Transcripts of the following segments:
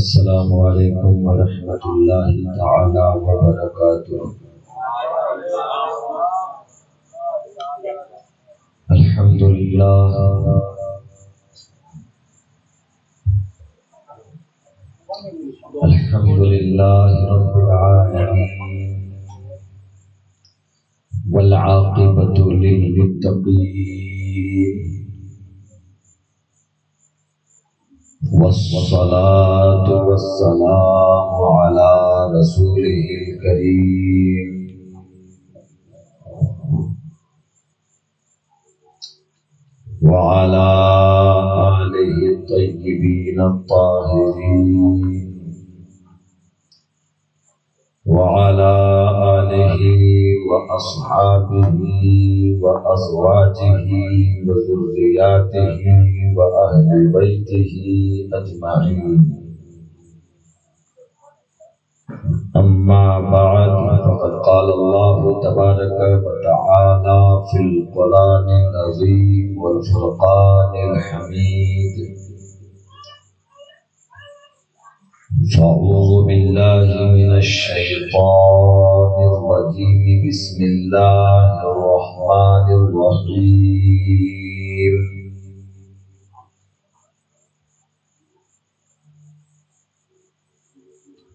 السلام علیکم ورحمۃ اللہ تعالی وبرکاتہ۔ الحمد للہ الحمد للہ رب العالمین والعاقبۃ للمتقین والصلاة والسلام على رسوله الكريم وعلى آله الطيبين الطاهرين وعلى آله وأصحابه وأزواجه وذرياته وأهل بيته أجمعين، أما بعد، فقد قال الله تبارك وتعالى في القرآن العظيم والفرقان الحميد: فأعوذ بالله من الشيطان الرجيم، بسم الله الرحمن الرحيم.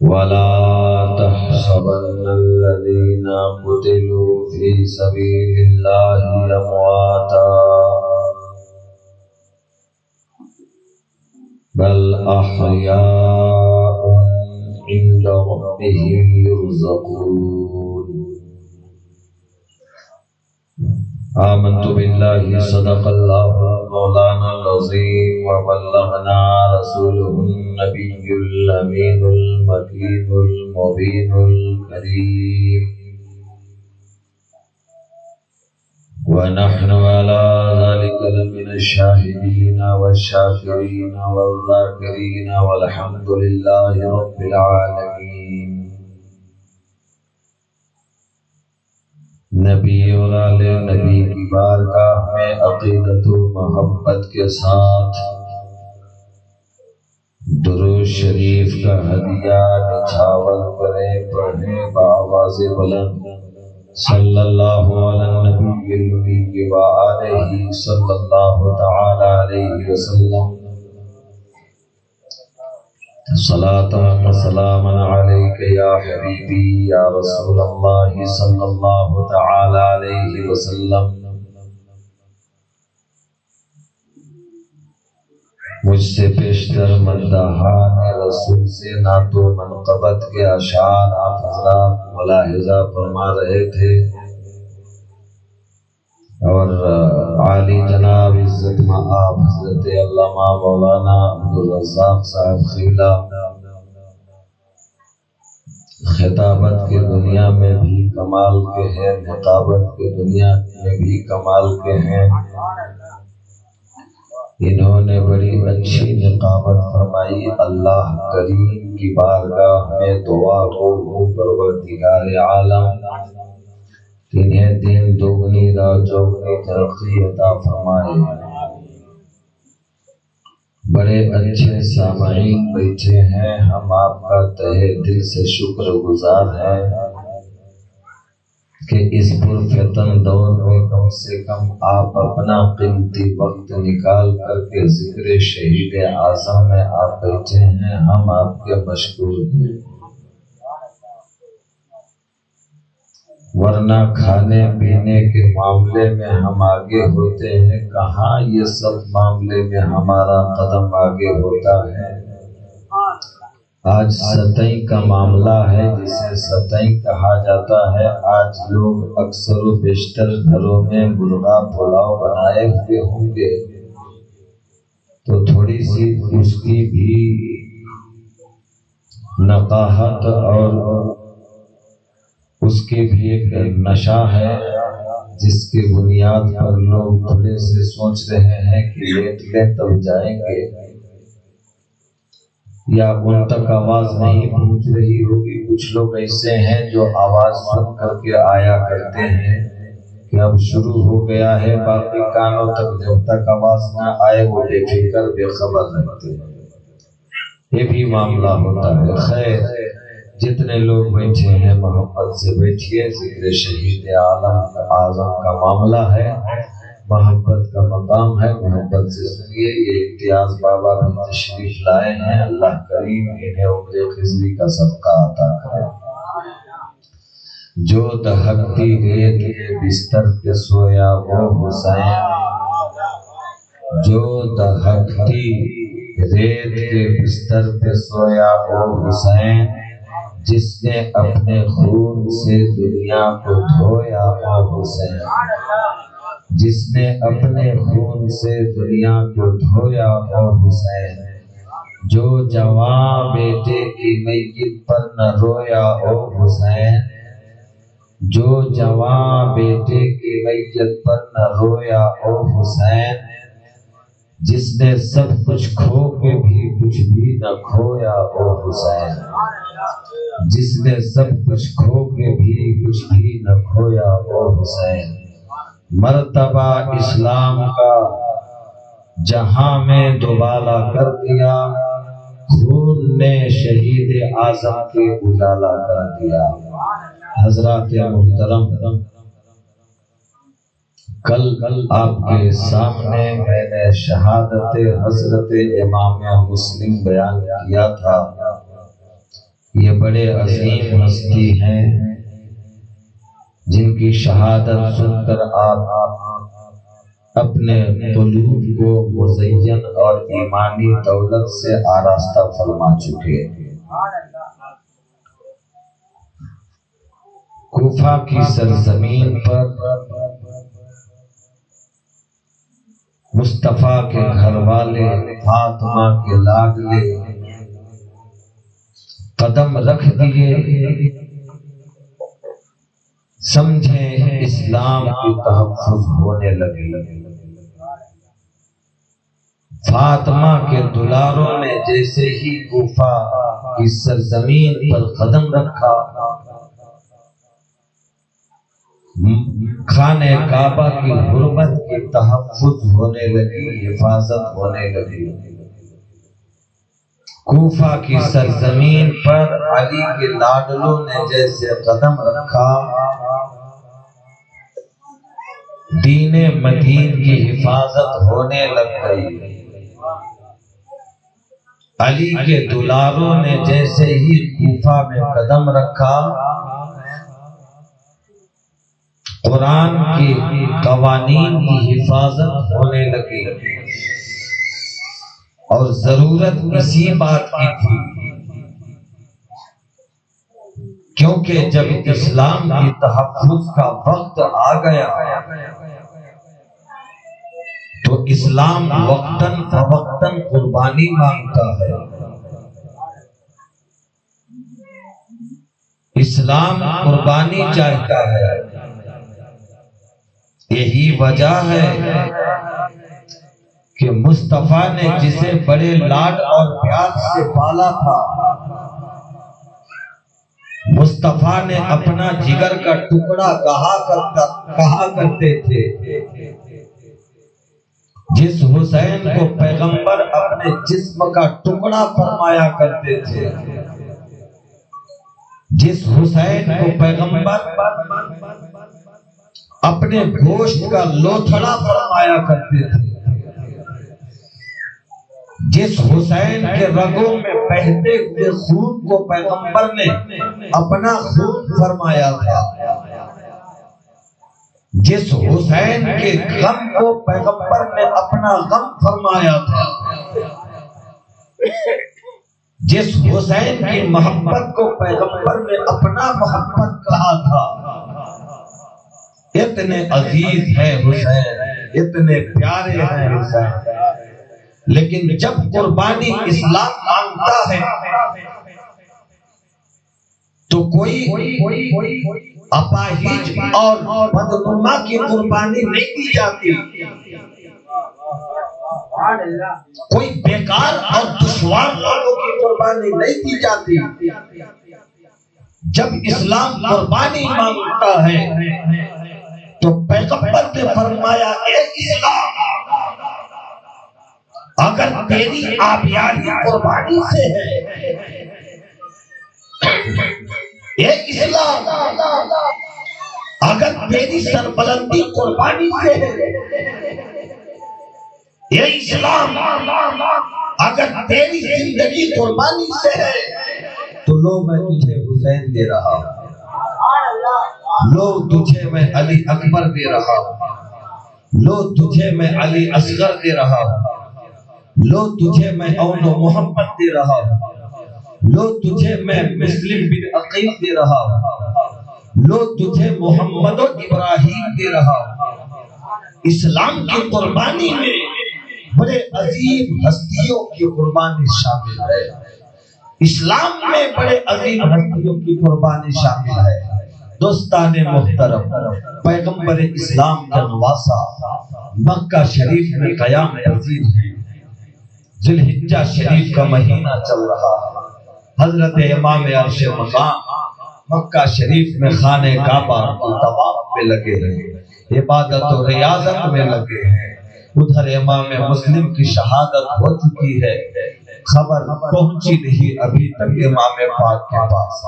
ولا تحسبن الذين قتلوا في سبيل الله أمواتا بل أحياء عند ربهم يرزقون. آمنت بالله صدق الله مولانا العظيم وبلغنا رسوله النبي الأمين المكين المبين الكريم، ونحن على ذلك لمن الشاهدين والشاكرين والذاكرين والحمد لله رب العالمين. نبی اور آل نبی کی بارگاہ میں عقیدت و محبت کے ساتھ درود شریف کا ہدیہ نچھاور کریں، پڑھیں بآواز بلند صلی اللہ علی النبی الامی وآلہ صلی اللہ تعالی علیہ وسلم. صلاۃ و سلام علیک یا حبیبی یا رسول اللہ صلی اللہ تعالی علیہ وسلم. مجھ سے پیشتر مداحان رسول سے نعت و منقبت کے اشعار آپ حضرات ملاحظہ فرما رہے تھے، اور عالی جناب عزت مآب حضرت علامہ مولانا عبدالرزاق صاحب خیلہ خطابت کی دنیا میں بھی کمال کے ہیں، نقابت کی دنیا میں بھی کمال کے ہیں. انہوں نے بڑی اچھی نقابت فرمائی. اللہ کریم کی بارگاہ میں دعا ہو پروردگار عالم انہیں دین دوگنی رات چوگنی ترقی عطا فرمائے. بڑے اچھے سامعین بیٹھے ہیں، ہم آپ کا تہہ دل سے شکر گزار ہیں کہ اس پرفتن دور میں کم سے کم آپ اپنا قیمتی وقت نکال کر کے ذکر شہید اعظم میں آپ بیٹھے ہیں. ہم آپ کے مشکور ہیں، ورنہ کھانے پینے کے معاملے میں ہم آگے ہوتے ہیں، کہاں یہ سب معاملے میں ہمارا قدم آگے ہوتا ہے. آج ستائیں کا معاملہ ہے، جسے ستائیں کہا جاتا ہے. آج لوگ اکثر و بیشتر گھروں میں مرغا پلاؤ بنائے ہوئے ہوں گے تو تھوڑی سی اس کی بھی نقاہت اور اس کی بھی ایک نشہ ہے، جس کی بنیاد پر لوگ تھوڑے سے سوچ رہے ہیں کہ لیٹ لیں تب جائیں گے، یا ان تک آواز نہیں پہنچ رہی ہوگی. کچھ لوگ ایسے ہیں جو آواز سن کر کے آیا کرتے ہیں کہ اب شروع ہو گیا ہے، باقی کانوں تک جب تک آواز نہ آئے وہ بے فکر بے خبر رہتے ہیں. یہ بھی معاملہ ہوتا ہے۔ خیر، جتنے لوگ بیٹھے ہیں محبت سے بیٹھیے، ذکر شہید عالم اعظم کا معاملہ ہے، محبت کا مقام ہے، محبت سے سنیے۔ یہ امتیاز بابا بھی تشریف لائے ہیں، اللہ کریم انہیں عمر خضری کا صدقہ عطا کرے۔ جو دہکتی ریت کے بستر پہ سویا وہ حسین، جو دہکتی ریت کے بستر پہ سویا وہ حسین، جس نے اپنے خون سے دنیا کو دھویا وہ حسین، جس نے اپنے خون سے دنیا کو دھویا وہ حسین، جو جوان بیٹے کی میت پر نہ رویا وہ حسین، جو جوان بیٹے کی میت پر نہ رویا وہ حسین، جس نے سب کچھ کھو کے بھی کچھ بھی نہ کھویا وہ حسین، جس نے سب کچھ کھو کے بھی کچھ بھی نہ کھویا وہ حسین، مرتبہ اسلام کا جہاں میں دوبالا کر دیا، خون نے شہید اعظم کے اجالا کر دیا۔ حضرات محترم، کل آپ کے سامنے میں نے شہادت حضرت امام مسلم بیان کیا تھا۔ یہ بڑے عظیم ہستی ہیں جن کی شہادت سن کر آپ اپنے قلوب کو مزین اور ایمانی دولت سے آراستہ فرما چکے۔ کوفہ کی سرزمین پر مصطفیٰ کے گھر والے، فاطمہ کے لاڈلے قدم رکھ دیے، سمجھیں اسلام کی تحفظ ہونے لگی۔ فاطمہ کے دلاروں نے جیسے ہی کوفہ کی سرزمین پر قدم رکھا، خانہ کعبہ کی حرمت کی تحفظ ہونے لگی، حفاظت ہونے لگی۔ کوفہ کی سرزمین پر علی کے لاڈلوں نے جیسے قدم رکھا، دین مدین کی حفاظت ہونے لگ گئی۔ علی کے دلاروں نے جیسے ہی کوفہ میں قدم رکھا، قرآن کی قوانین کی حفاظت ہونے لگی، اور ضرورت اسی بات کی تھی، کیونکہ جب اسلام کی تحفظ کا وقت آ گیا تو اسلام وقتاً فوقتاً قربانی مانگتا ہے۔ اسلام قربانی چاہتا ہے۔ یہی وجہ ہے کہ مصطفیٰ نے جسے بڑے لاڈ اور پیار سے پالا تھا، مصطفیٰ نے اپنا جگر کا ٹکڑا کہا کرتے تھے۔ جس حسین کو پیغمبر اپنے جسم کا ٹکڑا فرمایا کرتے تھے، جس حسین کو پیغمبر اپنے گوشت کا لوتھڑا فرمایا کرتے تھے، جس حسین کے رگوں میں بہتے ہوئے خون کو پیغمبر نے اپنا خون فرمایا تھا، جس حسین کے غم کو پیغمبر نے اپنا غم فرمایا تھا، جس حسین کی محبت کو پیغمبر نے اپنا محبت کہا تھا، اتنے عزیز ہے حسین، اتنے پیارے ہیں حسین، لیکن جب قربانی اسلام مانگتا ہے تو کوئی اپاہج اور بدنما کی قربانی نہیں دی جاتی، کوئی بیکار اور دشوار لوگوں کی قربانی نہیں دی جاتی۔ جب اسلام قربانی مانگتا ہے تو پیغمبر نے فرمایا، اے اسلام، اگر تیری آبیاری قربانی سے ہے اے اسلام، اگر تیری سربلندی قربانی سے ہے اے اسلام، اگر تیری زندگی قربانی سے ہے تو لو میں تجھے حسین دے رہا ہوں، لو تجھے میں علی اکبر دے رہا ہوں، لو تجھے میں علی اصغر دے رہا ہوں، لو تجھے میں اون و محمد دے رہا ہوں، لو تجھے میں مسلم بن عقیل دے رہا ہوں، لو تجھے محمد و ابراہیم دے رہا ہوں۔ اسلام کی قربانی میں بڑے عظیم ہستیوں کی قربانی شامل ہے، اسلام میں بڑے عظیم ہستیوں کی قربانی شامل ہے۔ دوستان محترم، پیغمبر اسلام کا نواسا مکہ شریف میں قیام پذیر ہیں، ذی الحجہ شریف کا مہینہ چل رہا ہے، حضرت امام عرش مقام مکہ شریف میں خانہ کعبہ کی طواف پہ لگے ہیں، عبادت و ریاضت میں لگے ہیں۔ ادھر امام مسلم کی شہادت ہو چکی ہے، خبر پہنچی نہیں ابھی تک امام پاک کے پاس۔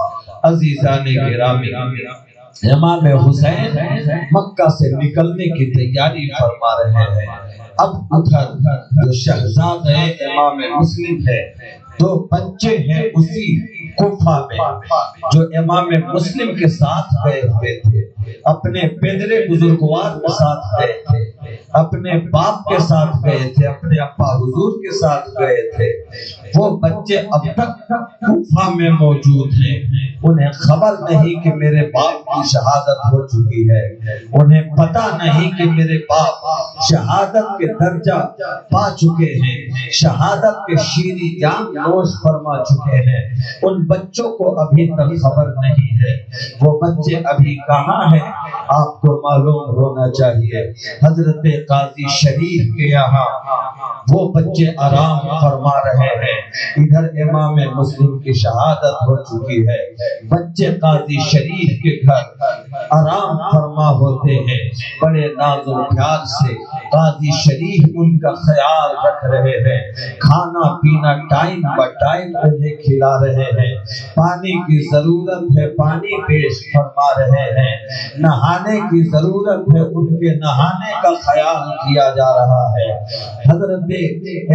عزیزان گرامی، امام حسین مکہ سے نکلنے کی تیاری فرما رہے ہیں۔ اب ادھر جو شہزادہ امام مسلم ہے، دو بچے ہیں اسی کوفہ میں جو امام مسلم کے ساتھ گئے ہوئے تھے، اپنے پیدرے بزرگوار کے ساتھ گئے تھے، اپنے باپ کے ساتھ گئے تھے، اپنے ابا حضور کے ساتھ گئے تھے۔ وہ بچے اب تک کوفہ میں موجود ہیں، انہیں خبر نہیں کہ میرے باپ کی شہادت ہو چکی ہے، انہیں پتہ نہیں کہ میرے باپ شہادت کے درجہ پا چکے ہیں، شہادت کے شیریں جام نوش فرما چکے ہیں۔ ان بچوں کو ابھی تک خبر نہیں ہے، وہ بچے ابھی کہاں ہیں آپ کو معلوم ہونا چاہیے۔ حضرت قاضی شریف کے یہاں وہ بچے آرام فرما رہے ہیں، ادھر امام مسلم کی شہادت ہو چکی ہے، بچے قاضی شریف کے گھر آرام فرما ہوتے ہیں، بڑے ناز و پیار سے قاضی شریف ان کا خیال رکھ رہے ہیں، کھانا پینا ٹائم با ٹائم انہیں کھلا رہے ہیں، پانی کی ضرورت ہے پانی پیش فرما رہے ہیں، نہانے کی ضرورت ہے ان کے نہانے کا خیال کیا جا رہا ہے۔ حضرت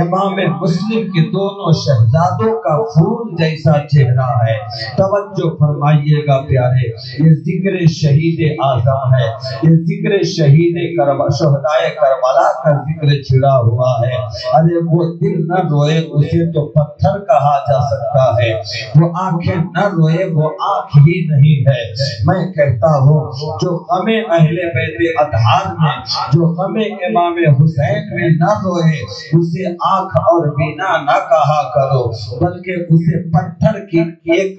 امام مسلم کے دونوں شہزادوں کا پھول جیسا چہرہ ہے، توجہ فرمائیے گا پیارے، یہ ذکر شہید اعظم ہے، یہ ذکر شہید شہدائے کربلا کا ذکر چھڑا ہوا ہے۔ ارے وہ دل نہ روئے اسے تو پتھر کہا جا سکتا ہے، وہ آنکھیں نہ روئے وہ آنکھ ہی نہیں ہے۔ میں کہتا ہوں جو غم اہل بیت اطہار میں، جو غم امام حسین میں نہ روئے اسے آنکھ اور بینا نہ کہا کرو، بلکہ اسے پتھر کی ایک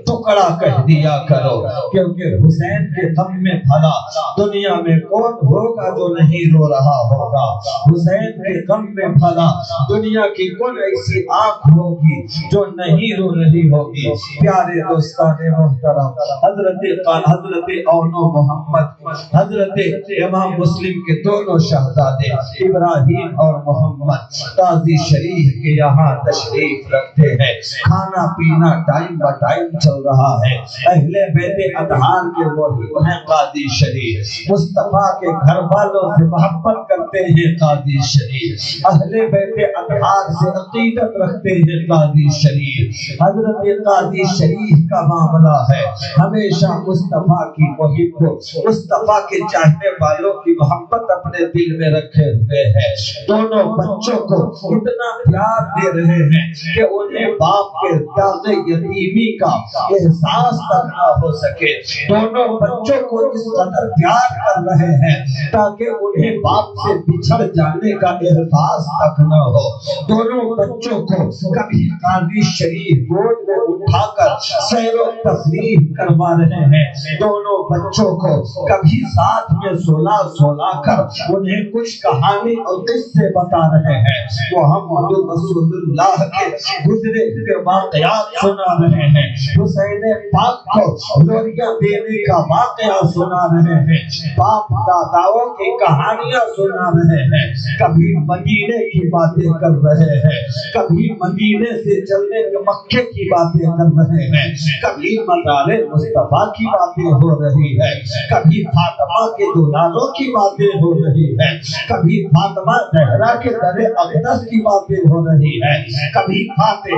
ٹکڑا کہہ دیا کرو، کیونکہ حسین کے غم میں بھلا دنیا میں کون ہوگا جو نہیں رو رہا ہوگا، حسین کے غم میں بھلا دنیا کی کون ایسی آنکھ ہوگی جو نہیں رو رہی ہوگی۔ پیارے دوستان محترم، حضرت اون و محمد، حضرت امام مسلم کے دونوں شہزادے ابراہیم اور محمد قاضی شریف کے یہاں تشریف رکھتے ہیں، کھانا پینا ٹائم با ٹائم چل رہا ہے۔ اہل بیت اطہار کے وہی ہیں قاضی شریف، مصطفیٰ کے گھر والوں سے محبت کرتے ہیں قاضی شریف، اہل بیت اطہار سے عقیدت رکھتے ہیں قاضی شریف۔ حضرت قاضی شریف کا معاملہ ہے ہمیشہ مصطفیٰ کی محب، مصطفیٰ کے چاہنے والوں کی محبت اپنے دل میں رکھے ہوئے ہیں۔ دونوں بچوں کو اتنا پیار دے رہے ہیں کہ انہیں باپ کے داغ یتیمی کا احساس تک نہ ہو سکے، دونوں بچوں کو اس قدر پیار کر رہے ہیں تاکہ انہیں باپ سے بچھڑ جانے کا احساس تک نہ ہو۔ دونوں بچوں کو کبھی قاضی شریف گود میں اٹھا کر سیر و تفریح کروا رہے ہیں، دونوں بچوں کو کبھی ساتھ میں سلا کر انہیں کچھ کہانی اور قصے بتا رہے ہیں، محمد رسول اللہ کے گزرے ہوئے واقعات سنا رہے ہیں، حسین پاک کو لوریاں دینے کا واقعہ سنا رہے ہیں، باپ داداؤں کی کہانیاں سنا رہے ہیں، کبھی مدینے کی باتیں کر رہے ہیں، کبھی مدینے سے چلنے کے مکے کی باتیں کر رہے ہیں، کبھی مزار مصطفیٰ کی باتیں ہو رہی ہے، کبھی فاطمہ کے دلالوں کی باتیں ہو رہی ہے، کبھی فاطمہ زہرا کے در اقدس کی باتیں ہو رہی ہے، کبھی فاتح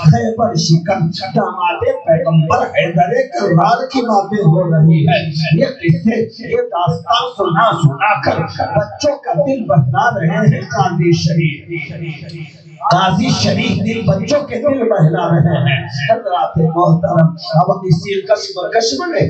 خیبر شکن داماد پیغمبر حیدر کرار کی باتیں ہو رہی ہے۔ یہ قصے، یہ داستان سنا سنا کر بچوں کا دل بہلا رہے ہیں قاضی شریف، قاضی شریف دل بچوں کے دل بہلا رہے ہیں۔ حضرات محترم، اب اسی کشم میں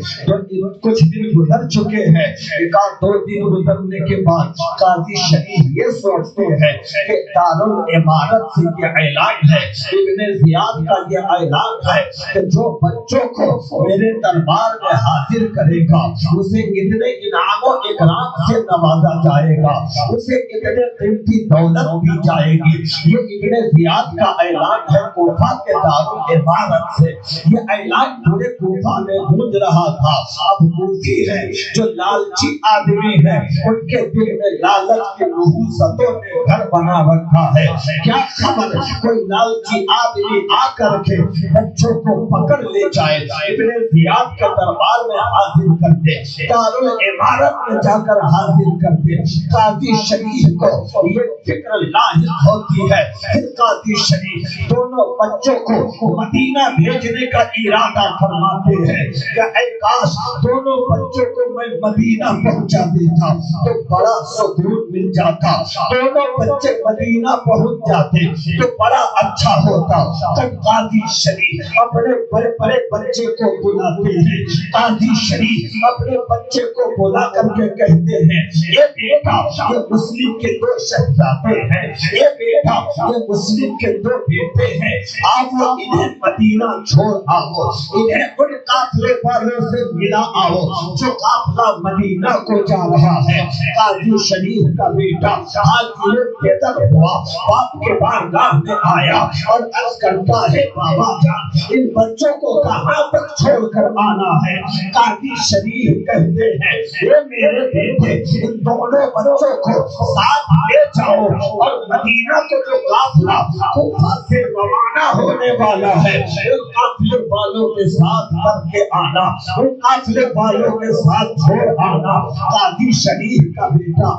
کچھ دن گزر چکے ہیں، ایک آدھ دو دن گزرنے کے بعد قاضی شریف یہ سوچتے ہیں کہ دارالعمارت سے یہ اعلان ہے، ابن زیاد کا یہ اعلان ہے کہ جو بچوں کو میرے دربار میں حاضر کرے گا اسے اتنے انعام و اکرام سے نوازا جائے گا، اسے اتنے قیمتی دولت دی جائے گی۔ یہ ابن زیاد کا اعلان ہے کوفہ کے دارالعمارت سے، یہ اعلان پورے کوفہ میں گونج رہا تھا۔ اب کوفی ہے جو لالچی آدمی ہے، ان کے دل میں لالچ کی نحوستوں نے گھر بنا رکھا ہے۔ کیا خبر کوئی لالچی آدمی آ کر کے بچوں کو پکڑ لے جائے، ابن زیاد کے دربار میں حاضر کر دے، دارالعمارت میں جا کر حاضر کر دے۔ قاضی شریف کو یہ فکر لاحق ہوتی ہے، پھر قاضی شریف دونوں بچوں کو مدینہ بھیجنے کا ارادہ فرماتے ہیں کہ اے کاش دونوں بچوں کو میں مدینہ پہنچا دیتا تو بڑا سکون مل جاتا، دونوں بچے مدینہ پہنچ جاتے تو بڑا اچھا ہوتا۔ تب قاضی شریف اپنے بڑے بڑے بچے کو بلاتے ہیں، قاضی شریف اپنے بچے کو بلا کر کے کہتے ہیں اے بیٹا، یہ مسلم کے دو شہزادے ہیں، اے بیٹا یہ مسلم کے دو بیٹے ہیں، آپ انہیں مدینہ چھوڑ آؤ، انہیں ان قافلے والوں سے ملا آؤ جو قافلہ مدینہ کو جا رہا ہے۔ قاضی شریف کا بیٹا حاضر پیدل ہوا، باپ کے بارگاہ میں آیا اور عرض کرتا ہے بابا جان ان بچوں کو کہاں تک چھوڑ کر آنا ہے؟ قاضی شریف کہتے ہیں اے میرے بیٹے ان دونوں بچوں کو ساتھ لے جاؤ اور مدینہ کو جو قافلہ کوفہ سے روانہ ہونے والا ہے ان قافلے والوں کے ساتھ کر کے آنا، ان قافلے والوں کے ساتھ چھوڑ آنا۔ قاضی شریف کا بیٹا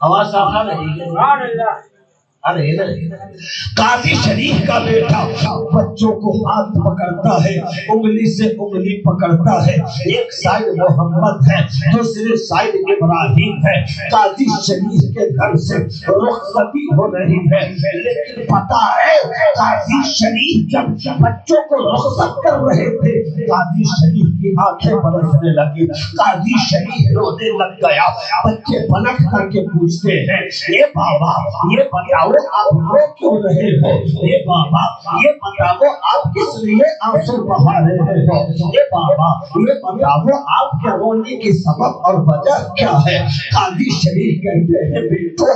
آواز صاف آ رہی ہے؟ قاضی شریف کا بیٹا بچوں کو ہاتھ پکڑتا ہے، انگلی سے انگلی پکڑتا ہے، ایک سائیڈ محمد ہے دوسرے سائیڈ ابراہیم ہے۔ قاضی شریف کے گھر سے رخصتی ہو رہی ہے، لیکن پتا ہے قاضی شریف جب بچوں کو رخصت کر رہے تھے قاضی شریف کی آنکھیں برسنے لگی، قاضی شریف رونے لگ گیا۔ بچے پلٹ کر کے پوچھتے ہیں اے بابا یہ بتاؤ آپ رو کیوں رہے ہو؟ اے بابا یہ بتاؤ آپ کس لیے آنسو بہا رہے ہو؟ اے بابا یہ بتاؤ آپ کے رونے کی سبب اور وجہ کیا ہے؟ قاضی شریف کہتے ہیں بیٹو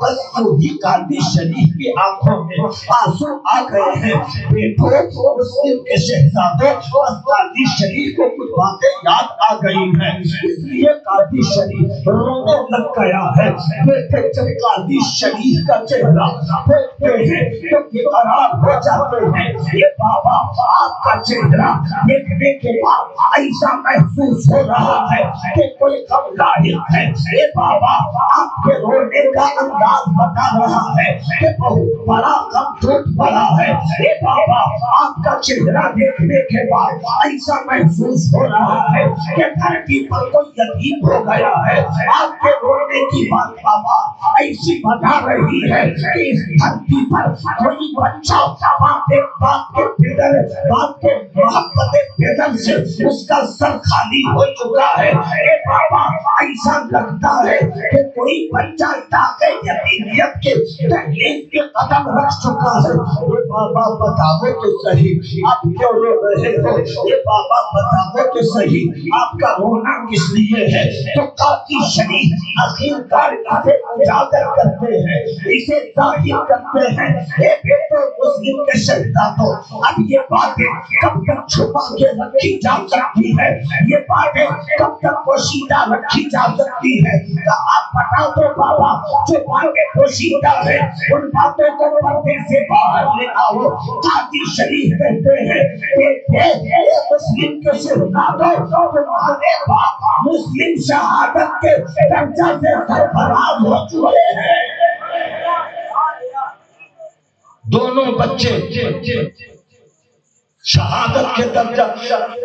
بس وہی قاضی شریف کی آنکھوں میں آنسو آ گئے ہیں بیٹو، مسلم کے شہزادے بس قاضی شریف کو کچھ باتیں یاد آ گئی ہیں اس لیے قاضی شریف رونے لگ گیا ہے۔ بیٹے جب قاضی شریف کا چہرہ دیکھتے ہیں تو بیقرار ہو جاتے ہیں۔ یہ بابا آپ کا چہرہ دیکھنے کے بعد ایسا محسوس ہو رہا ہے کہ کوئی غم لاحق ہے۔ یہ بابا آپ کے رونے کا انداز بتا رہا ہے کہ بہت بڑا غم ٹوٹ پڑا ہے۔ یہ بابا آپ کا چہرہ دیکھنے کے بعد ایسا محسوس ہو رہا ہے کہ دھرتی پر کوئی یتیم ہو گیا ہے۔ آپ کے رونے کی بات بابا ایسی بتا رہی ہے کہ اس دھرتی پر کوئی بچہ باپ کے پیدل باپ کے محبت پیدل سے اس کا سر خالی ہو چکا ہے۔ اے بابا ایسا لگتا ہے کہ کوئی بچہ تاکہ یتیمیت کے تحلیل کے قدم رکھ چکا ہے۔ اے بابا بتاؤ تو صحیح آپ کیوں رو رہے ہو؟ اے بابا بتاؤ تو صحیح آپ کا رونا کس لیے ہے؟ تو قاضی شریف آخرکار اسے اجاگر کرتے ہیں، اسے ظاہر کرتے ہیں۔ اے بیٹو مسلم کے شہزادوں، اب یہ باتیں کب تک چھپا کے رکھی جا سکتی ہے؟ یہ باتیں کب تک پوشیدہ رکھی جا سکتی ہے؟ تو آپ بتا دو بابا، جو باتیں پوشیدہ ہیں ان باتوں کو پردے سے باہر لے آؤ۔ قاضی شریف کہتے ہیں کہ مسلم کے شہزادوں، تمہارے باپ مسلم شہادت کے درجہ سے سرفراز ہو چکے ہیں۔ دونوں بچے شہادت کے درجہ،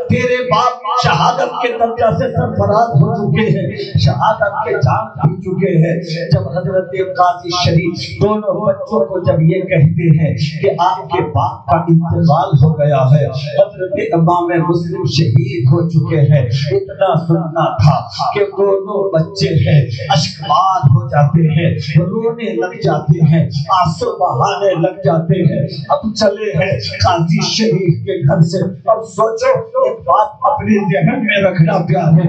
تیرے باپ شہادت کے درجہ سے سرفراز ہو چکے ہیں، شہادت کے جام پی چکے ہیں۔ جب حضرت قاضی شریف دونوں بچوں کو جب یہ کہتے ہیں کہ آپ کے باپ کا انتقال ہو گیا ہے، حضرت امام مسلم شہید ہو چکے ہیں، اتنا سننا تھا کہ دونوں بچے ہیں اشکبار ہو جاتے ہیں، رونے لگ جاتے ہیں، آنسو بہانے لگ جاتے ہیں۔ اب چلے ہیں قاضی شریف کے گھر سے۔ اب سوچو، ایک بات اپنے ذہن میں رکھنا پیارے،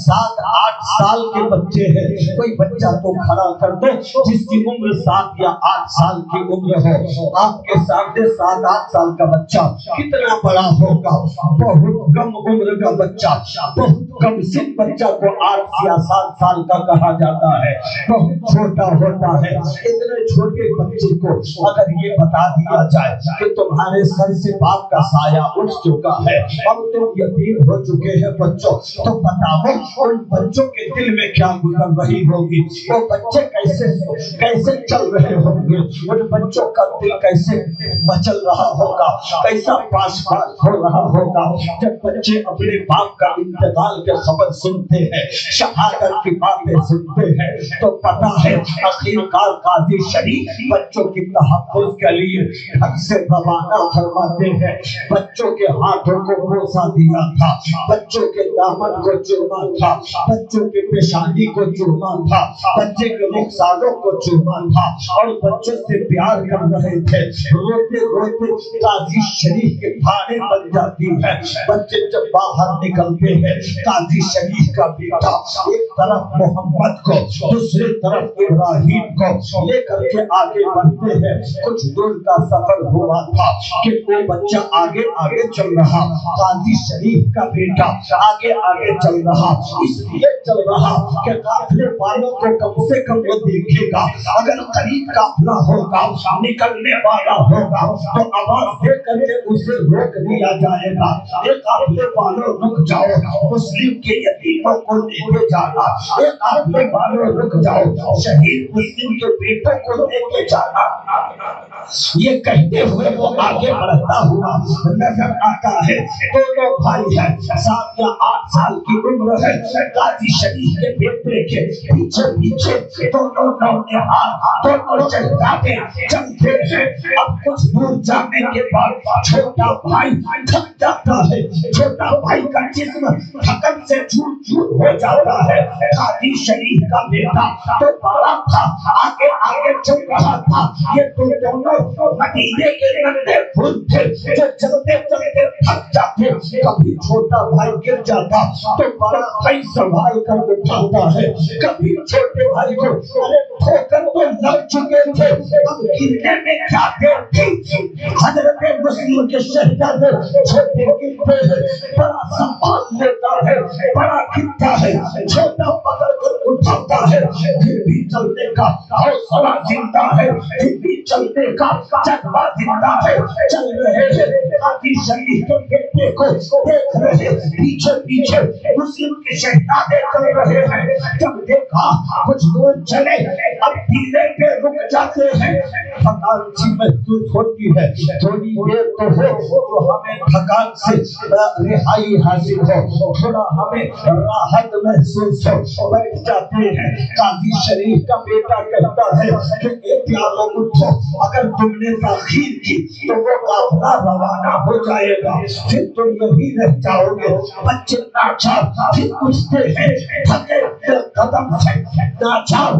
7-8 سال کے بچے ہیں، کوئی بچہ تو کھڑا کر دو جس کی عمر 7 یا 8 سال کی عمر ہو۔ آپ کے سامنے 7-8 سال کا بچہ کتنا بڑا ہوگا؟ بہت کم عمر کا بچہ، بہت کم سن بچہ کو 8 یا 7 سال کا کہا جاتا ہے، بہت چھوٹا ہوتا ہے۔ اتنے چھوٹے بچے کو اگر یہ بتا دیا جائے کہ تمہارے سر سے باپ کا سایہ اٹھ چکا ہے، اب تم یتیم ہو چکے ہیں بچوں، تو بتاؤ ان بچوں کے دل میں کیا گزر رہی ہوگی؟ وہ بچے کیسے چل رہے ہوں گے؟ ان بچوں کا دل کیسے مچل رہا ہوگا، کیسا پاس پاس ہو رہا ہوگا جب بچے اپنے باپ کا انتقال کے خبر سنتے ہیں، شہادت کی باتیں سنتے ہیں۔ تو پتا ہے آخرکار قاضی شریف بچوں کی تحفظ کے لیے گھر سے روانہ فرماتے ہیں۔ بچوں کے ہاتھوں کو بوسہ دیا تھا، بچوں کے دامن کو چوما تھا، بچوں کے پیشانی کو چوما تھا، بچے کے رخساروں کو چوما تھا، اور بچوں سے پیار کر رہے تھے۔ روتے روتے قاضی شریف کے بھاڑے بن جاتی ہے۔ بچے جب باہر نکلتے ہیں، قاضی شریف کا بیٹا ایک طرف محمد کو، دوسری طرف ابراہیم کو لے کر کے آگے بڑھتے ہیں۔ کچھ دور کا سفر ہوا تھا کہ وہ بچہ آگے آگے چل رہا، قاضی شریف کا بیٹا آگے آگے چل رہا، اس لیے چل رہا کہ قافلے والوں کو کم سے کم وہ دیکھے گا، اگر قریب قافلہ ہوگا، نکلنے والا ہوگا تو آواز دے کر کے اسے روک دیا جائے گا۔ اے قافلے والوں رک جاؤ، مسلم کے یتیموں کو لے کے جانا، اے قافلے والوں رک جاؤ، شہید مسلم کے بیٹوں کو لے کے جانا۔ یہ کہتے ہوئے وہ آگے بڑھتا ہوا نظر آتا ہے۔ دونوں بھائی ہیں، 7 یا 8 سال کی عمر ہے۔ قاضی شریف کے بیٹے کے پیچھے پیچھے دونوں نوجوان، دونوں شہزادے چلتے ہیں۔ اب کچھ دور جانے کے بعد چھوٹا بھائی تھک جاتا ہے، چھوٹا بھائی کا جسم تھکن سے چور چور ہو جاتا ہے۔ قاضی شریف کا بیٹا تو بڑا تھا، آگے آگے چل رہا تھا۔ یہ تو دونوں مدینے کے ننھے پھول تھے جو چلتے چلتے تھک جاتے۔ کبھی چھوٹا بھائی گر جاتا تو بڑا بھائی سنبھال کر اٹھاتا ہے، کبھی چھوٹے بھائی کو ٹھوکر تو لگ چکے تھے، اب گرنے میں کیا دیر تھی۔ حضرت مسلم کے شہزادے چھوٹے گرتے ہیں، بڑا سنبھال لیتا ہے، بڑا گرتا ہے، چھوٹا پکڑ کر اٹھاتا ہے، پھر بھی چلنے کا حوصلہ زندہ ہے، پھر بھی چلنے کا جذبہ زندہ ہے۔ چل رہے ہیں، قاضی شریف کے بیٹے کو دیکھ رہے، پیچھے پیچھے مسلم کے شہزادے چل رہے ہیں۔ جب دیکھا کچھ دور چلے، اب ٹیلے پہ رک جاتے ہیں۔ تھکان سی محسوس ہوتی ہے، تھوڑی دیر تو ہو تو ہمیں تھکان سے رہائی حاصل ہو، تھوڑا ہمیں راحت محسوس ہو، بیٹھ جاتے ہیں۔ قاضی شریف کا بیٹا کہتا ہے کہ اے پیارو اٹھو، اگر تم نے تاخیر کی تو وہ قافلہ روانہ ہو جائے گا، پھر تم یہی رہ جاؤ گے۔ بچے ناچار پھر اٹھتے ہیں، تھکے قدم سے ناچار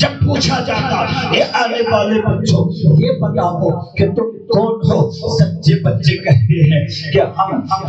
جب پوچھا جاتا اے آنے والے بچوں یہ بتاؤ کہ تم کون ہو، سچے بچے کہتے ہیں کہ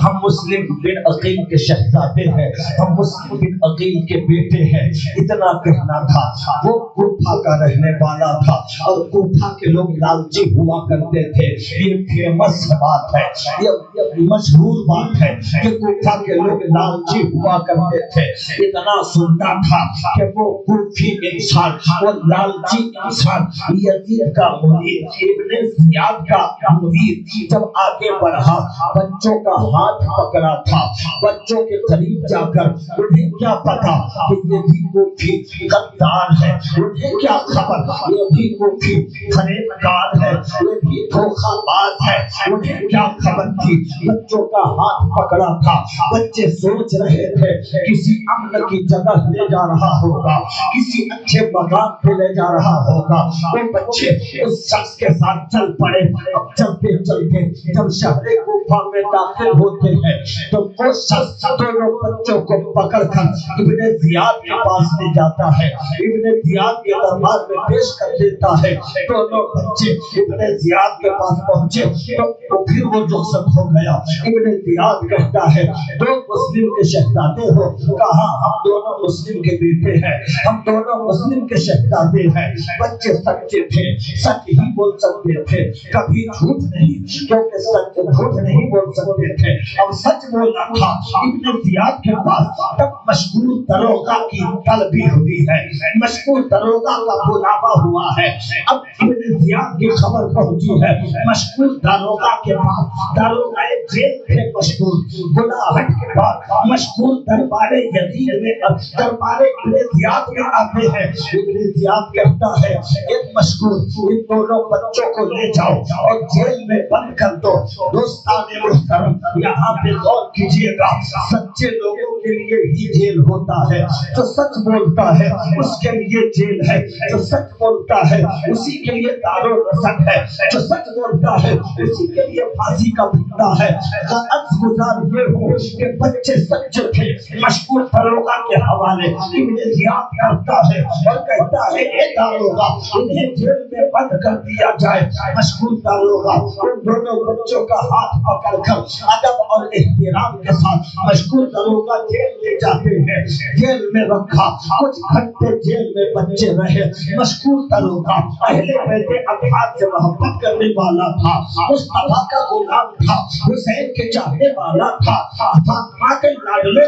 ہم مسلم بن عقیل کے شہزادے ہیں، ہم مسلم بن عقیل کے بیٹے ہیں۔ اتنا کہنا تھا۔ وہ کوفہ کا رہنے والا تھا اور کوفہ کے لوگ لالچی ہوا کرتے تھے۔ یہ فیمس بات ہے، یہ مشہور بات ہے کہ کوفہ کے لوگ لالچی ہوا کرتے تھے۔ اتنا سنتا تھا کہ وہ کوفی انسان، وہ لالچی انسان یزید کا مرید، ابن زیاد کا مرید جب آگے بڑھا، بچوں کا ہاتھ پکڑا تھا۔ بچوں کے قریب جا کر انہیں کیا پتا کہ یہ بھی کوفی غدار ہے، انہیں کیا خبر یہ بھی کوفی فریبکار ہے، یہ بھی دھوکہ باز ہے، انہیں کیا خبر تھی۔ بچوں کا ہاتھ پکڑا تھا۔ بچے سوچ رہے تھے کسی امن کی جگہ لے جا رہا ہوگا، کسی اچھے مقام پہ لے جا رہا ہوگا۔ وہ بچے اس شخص کے ساتھ چل پڑے۔ اب چلتے چلتے جب شہر کوفہ میں داخل ہوتے ہیں تو وہ شخص دونوں بچوں کو پکڑ کر ابن زیاد کے پاس لے جاتا ہے، ابن زیاد کے دربار میں پیش کر دیتا ہے۔ دونوں بچے ابن زیاد کے پاس پہنچے تو پھر وہ رخصت ہو گیا۔ ابن زیاد کہتا ہے دو مسلم کے شہزادے ہو؟ کہا ہم دونوں مسلم کے بیٹے ہیں، ہم دونوں مسلم کے شہزادے ہیں۔ بچے سچے تھے، سچ ہی بول سکتے تھے، کبھی جھوٹ نہیں، کیونکہ سچ جھوٹ نہیں بول سکتے تھے۔ اب سچ بولنا تھا۔ ابن زیاد کے پاس تب مشکور دروغہ کی طلبی ہوئی ہے، مشکور دروغہ کا بلاوا ہوا ہے۔ اب ابن زیاد کی خبر پہنچی ہے مشکور دروغہ کے پاس، دروغہ جیل تھے مشکور، بلاہٹ کے بعد مشکور دربار یزید میں، دربار ابن زیاد میں آتے ہیں۔ ابن زیاد کہتا ہے ایک مشکور ان دونوں بچوں کو لے جاؤ اور جیل میں بند کر دو۔ دوستان محترم یہاں پہ غور کیجیے گا، سچے لوگوں کے لیے ہی جیل ہوتا ہے، جو سچ بولتا ہے اس کے لیے جیل ہے، جو سچ بولتا ہے اسی کے لیے دارالرسد ہے، جو سچ بولتا ہے اسی کے لیے پھانسی کا پھندا ہے۔ غرض گزار یہ ہو کہ بچے سچے تھے۔ مشکور داروغہ کے حوالے ابن زیاد کرتا ہے اور کہتا ہے اے داروغہ انہیں جیل میں بند کر دیا جائے۔ مشکور داروغہ ان دونوں بچوں کا ہاتھ پکڑ کر ادب اور احترام کے ساتھ مشکور داروغہ جیل لے جاتے ہیں۔ جیل میں رکھا، کچھ گھنٹے جیل میں بچے رہے۔ مشکور داروغہ اہل بیت اطہار سے محبت کرنے والا تھا، مصطفیٰ کا غلام تھا، حسین کے چاہنے والا تھا، فاطمہ کے لاڈلے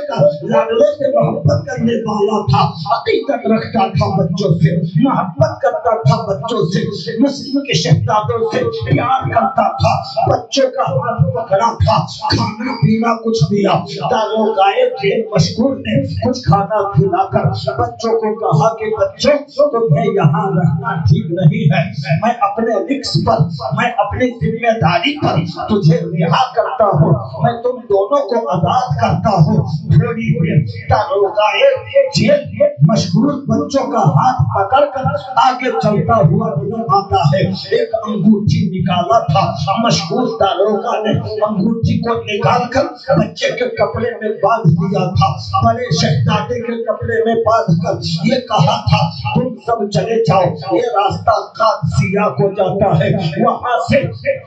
سے محبت کرنے والا تھا، عقیدت رکھتا تھا بچوں سے، محبت کرتا تھا بچوں سے، مسلم کے شہزادوں سے پیار کرتا تھا، بچوں کا ہاتھ پکڑا تھا، کھانا پینا کچھ دیا۔ داروغہ جیل مشکور نے کچھ کھانا کھلا کر بچوں کو کہا کہ بچوں تمہیں یہاں رہنا ٹھیک نہیں ہے، میں اپنے رزق پر، میں اپنی ذمہ داری پر تجھے رہا کرتا ہوں، میں تم دونوں کو آزاد کرتا ہوں۔ تھوڑی دیر داروغہ جیل مشکور بچوں کا ہاتھ پکڑ کر آگے چلتا ہوا نظر آتا ہے۔ ایک انگوٹھی نکالا تھا، مشکور داروغہ نے انگوٹھی کو نکال کر بچے کے کپڑے میں باندھ دیا تھا، بڑے شہزادے کے کپڑے میں باندھ کر یہ کہا تھا تم سب چلے جاؤ، یہ راستہ قادسیہ کو جاتا ہے، وہاں سے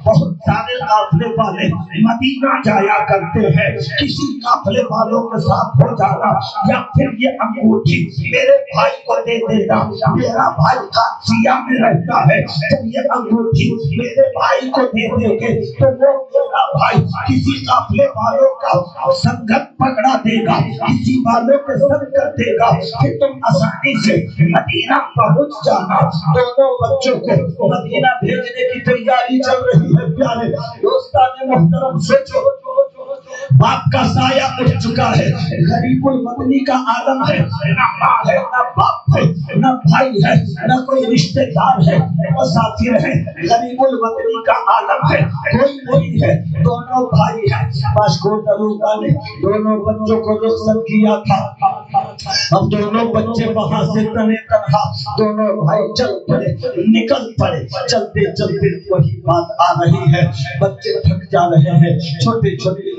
بہت سارے قافلے والے مدینہ جایا کرتے ہیں، کسی قافلے والوں کے ساتھ ہو جانا یا پھر یہ انگوٹھی میرے بھائی کو دے دینا، میرا بھائی قادسیہ میں رہتا ہے، جب یہ انگوٹھی میرے بھائی کو دے دے گے تو وہ میرا بھائی کسی قافلے والوں کا سنگت پکڑا دے گا، کسی والوں کے سنگ کر دے گا کہ تم آسانی سے مدینہ پہنچ جانا۔ دونوں بچوں کو مدینہ بھیجنے کی تیاری چل رہی ہے۔ پیارے دوستان محترم سوچو، باپ کا سایہ اٹھ چکا ہے، غریب الوطنی کا عالم ہے، نہ ماں ہے، نہ باپ ہے، نہ بھائی ہے، نہ کوئی رشتہ دار ہے، مسافر ہے، غریب الوطنی کا عالم ہے، کوئی نہیں ہے، دونوں بھائی ہیں۔ مشکور داروغہ نے دونوں بچوں کو رخصت کیا تھا۔ اب دونوں بچے وہاں سے تنے تنہا، دونوں بھائی چل پڑے، نکل پڑے۔ چلتے چلتے وہی بات آ رہی ہے، بچے تھک جا رہے ہیں، چھوٹے چھوٹے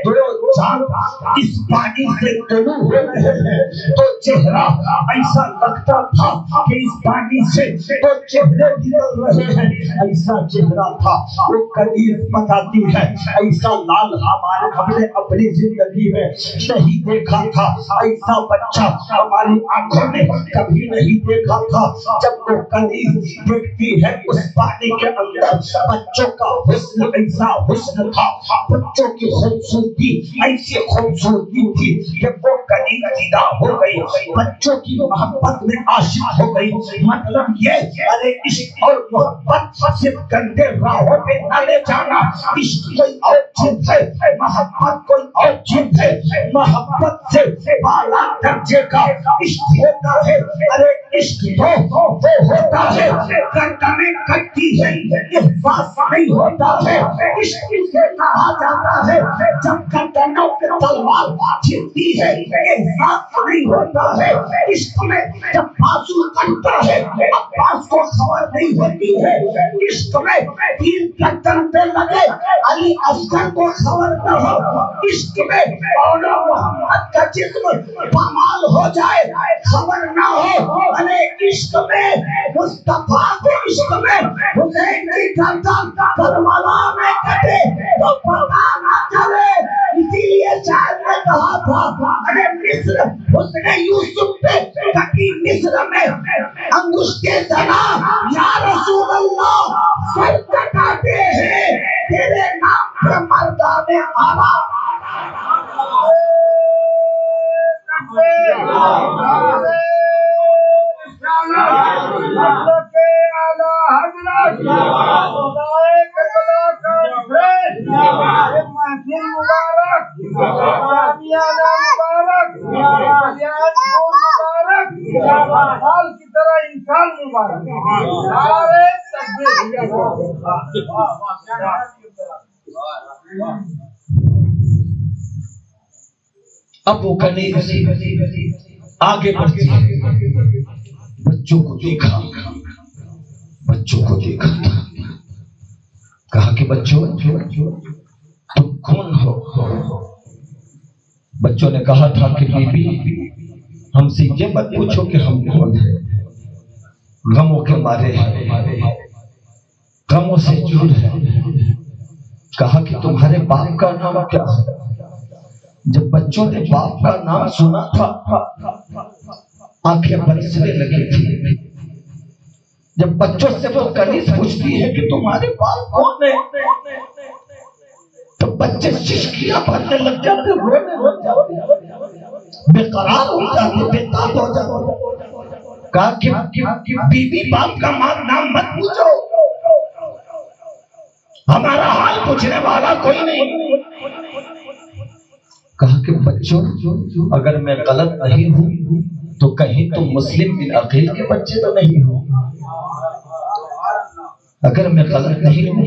2 چاند اس پانی سے طلوع ہو رہے ہیں تو چہرہ ایسا لگتا تھا کہ اس پانی سے تو چہرے نکل رہے ہیں، ایسا چہرہ تھا۔ وہ کنیز بتاتی ہے ایسا لال ہم نے اپنی زندگی میں نہیں دیکھا تھا، ایسا بچہ ہماری آنکھوں نے کبھی نہیں دیکھا تھا۔ جب وہ کنیز دیکھتی ہے اس پانی کے اندر بچوں کا حسن ایسا حسن تھا، بچوں کی خوبصورتی ایسی خوبصورتی تھی کہ وہ کنیز فدا ہو گئی، بچوں کی محبت میں عاشق ہو گئی۔ مطلب یہ ارے عشق اور محبت صرف گندے راہوں پہ نہ لے جانا، عشق کوئی اور چیز ہے، محبت کوئی اور چیز ہے، محبت سے بالا درجے کا عشق ہوتا ہے۔ ارے عشق تو وہ ہوتا ہے گردنیں کٹتی ہے، احساس نہیں ہوتا ہے۔ عشق سے کہا جاتا ہے جب گردنوں پہ تلوار چھڑتی ہے احساس نہیں ہوتا ہے۔ عشق میں جب بازو کٹتا ہے عباس کو خبر نہیں ہوتی ہے، عشق میں تیر گردن پہ لگے علی اصغر کو خبر نہ ہو، عشق میں مولا محمد کا جسم پامال ہو جائے خبر نہ ہو۔ ارے عشق میں مصطفیٰ کے عشق میں حسین کی گردن کربلا میں کٹے تو پتا نہ چلے، اسی لیے شاعر نے کہا تھا ارے مصر حسن یوسف پہ کٹی مصر میں انگشتے زنا یا رسول اللہ سر کٹاتے ہیں تیرے نام پہ مردان آرا۔ کی طرح انسان مبارک۔ اب وہ کنیز آگے بڑھتی ہے، بچوں کو دیکھا کہا کہ بچوں تم کون ہو؟ بچوں نے کہا تھا کہ بی بی ہم سے یہ مت پوچھو کہ ہم کون ہیں، غموں کے مارے ہیں، غموں سے جڑ ہے۔ کہا کہ تمہارے باپ کا نام کیا ہے؟ جب بچوں نے باپ کا نام سنا تھا آنکھیں برسنے لگی تھی۔ جب بچوں سے وہ کنیز پوچھتی ہے کہ تمہارے باپ کون ہے تو بچے ششکیاں بھرنے لگ جاتے، رونے لگ جاتے، بے قرار ہو جاتے، بے تاب ہو جاتے۔ کہا کہ بی بی باپ کا نام مت پوچھو، ہمارا حال پوچھنے والا کوئی نہیں۔ کہا کہ بچوں اگر میں غلط نہیں ہوں تو کہیں تم مسلم بن عقیل کے بچے تو نہیں ہو، اگر میں غلط نہیں ہوں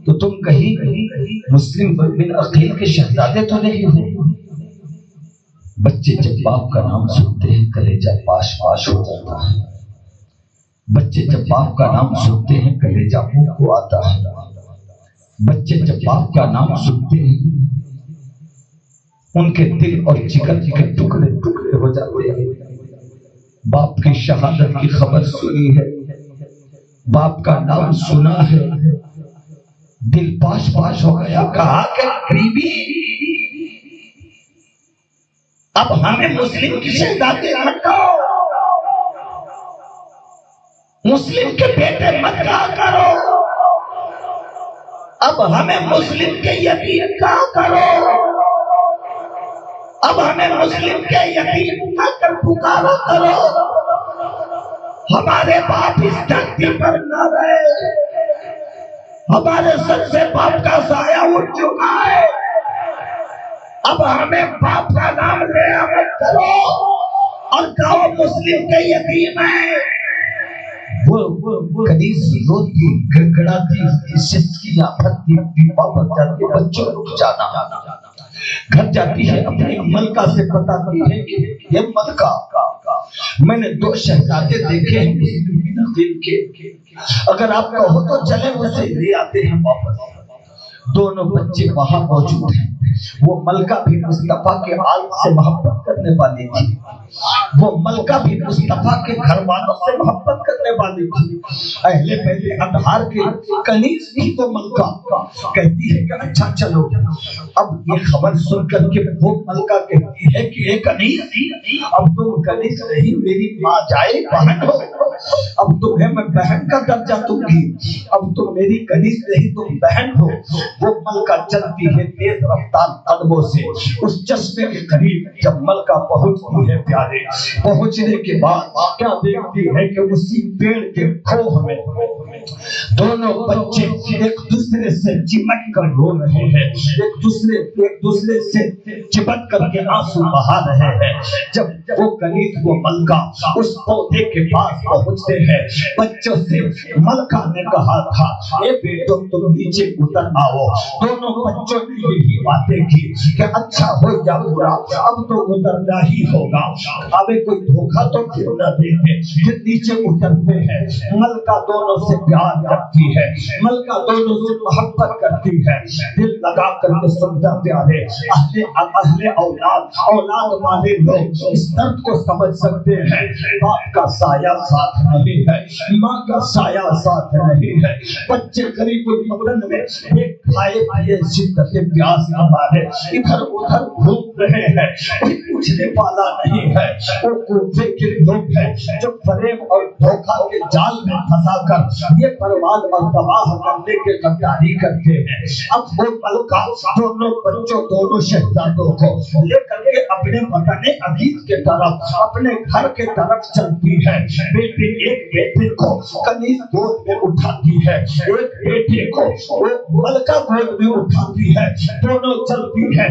تو تم کہیں مسلم بن عقیل کے شہزادے تو نہیں ہو۔ بچے جب باپ کا نام سنتے ہیں کلیجہ پاش پاش ہو جاتا ہے، بچے جب باپ کا نام سنتے ہیں کلیجہ منہ کو آتا ہے، بچے جب باپ کا نام سنتے ہیں ان کے دل اور جگر کے ٹکڑے ٹکڑے ہو جاتے ہیں۔ باپ کی شہادت کی خبر سنی ہے، باپ کا نام سنا ہے، دل پاش پاش ہو گیا۔ کہا کہ بیوی اب ہمیں مسلم کی شہزادی مت کہو، مسلم کے بیٹے مت کہا کرو، اب ہمیں مسلم کے یتیم کہا کرو، اب ہمیں مسلم کے یتیم کہہ کر پکارا کرو۔ ہمارے باپ اس دھرتی پر نہ رہے، ہمارے سر سے باپ کا سایہ اٹھ چکا ہے، اب ہمیں باپ کا نام لیا مت کرو اور کہو مسلم کے یتیم ہیں۔ وہ کنیز روتی گڑگڑاتی سسکیاں بھرتی واپس جاتی، بچوں رک جانا، گھر جاتی ہے اپنی ملکہ سے بتاتی ہے کہ یہ ملکہ میں نے 2 شہزادے دیکھے ہیں مسلم بن عقیل کے، اگر آپ کہو تو چلے اسے لے آتے ہیں واپس۔ دونوں بچے وہاں موجود ہیں، وہ ملکہ بھی مصطفیٰ کے آل سے محبت کرنے والی تھی، وہ ملکہ بھی مصطفیٰ کے گھر والوں سے محبت کرنے والی تھی۔ اہل بیت اطہار کے کنیز تھی وہ ملکہ، کہتی ہے کہ اچھا چلو، اب یہ خبر سن کر کے وہ ملکہ کہتی ہے کہ اے کنیز، اب تم کنیز نہیں میری ماں جائے بہن ہو، اب تمہیں میں بہن کا درجہ دوں گی، اب تم میری کنیز نہیں تم بہن ہو۔ وہ ملکہ چلتی ہے تیز رفتار قدموں سے اس چشمے کے قریب، جب ملکہ پہنچتی ہے پیارے، پہنچنے کے بعد کیا دیکھتی ہے کہ اسی پیڑ کے کھوہ میں دونوں بچے ایک دوسرے سے چمٹ کر رو رہے ہیں، ایک دوسرے سے چپٹ کر کے آنسو بہا رہے ہیں۔ جب وہ کنیز وہ ملکہ اس پودے کے پاس پہنچتے ہیں، بچوں سے ملکہ نے کہا تھا اے بیٹو تم نیچے اتر آؤ۔ دونوں بچوں نے یہی باتیں کی کہ اچھا ہو یا برا اب تو اترنا ہی ہوگا، اب کوئی دھوکہ تو پھر نہ دیتے۔ پھر نیچے اترتے ہیں، ملکہ دونوں سے پیار کرتی ہے، ملکہ دونوں سے محبت کرتی ہے، دل لگا کر کے سمجھا پیارے۔ اہل اولاد والے لوگ اس درد کو سمجھ سکتے ہیں، باپ کا سایہ ساتھ نہیں ہے، ماں کا سایہ ساتھ نہیں ہے، بچے قریب بدن میں ایک کھائے پیے شدت پیاس ہمارے ادھر ادھر گھوم رہے ہیں، کوئی پوچھنے والا نہیں ہے۔ وہ کوفے کے لوگ ہیں جو فریب اور دھوکہ کے جال میں پھنسا کر یہ برباد اور تباہ کرنے کے غداری کرتے ہیں۔ اب وہ ملکہ دونوں بچوں دونوں شہزادوں کو لے کر کے اپنے وطن عزیز کے طرف اپنے گھر کے طرف چلتی ہے۔ بیٹے ایک بیٹے کو کنیز گود میں اٹھاتی ہے، ایک بیٹے کو وہ ملکہ گود میں اٹھاتی ہے، دونوں چلتی ہے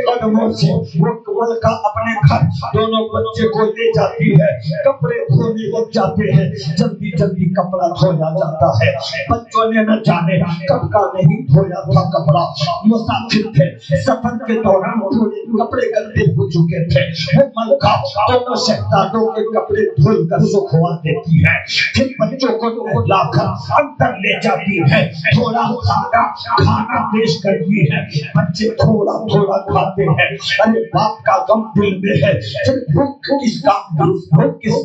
قدموں سے۔ وہ ملکہ اپنے گھر دونوں بچے کو لے جاتی ہے، کپڑے دھونے لگ جاتے ہیں، جلدی جلدی کپڑا دھویا جاتا ہے۔ بچوں نے نہ جانے کب کا نہیں دھویا تھا کپڑا، مسافر تھے، سفر کے دوران تھوڑے کپڑے گندے ہو چکے تھے۔ وہ ملکہ دونوں شہزادوں کے کپڑے دھل کر سکھوا دیتی ہے، پھر بچوں کو نہلا کر اندر لے جاتی ہے، تھوڑا کھانا پیش کرتی ہے، بچے تھوڑا تھوڑا کھاتے ہیں۔ ارے باپ کا غم دل میں ہے، پھر بھوک کس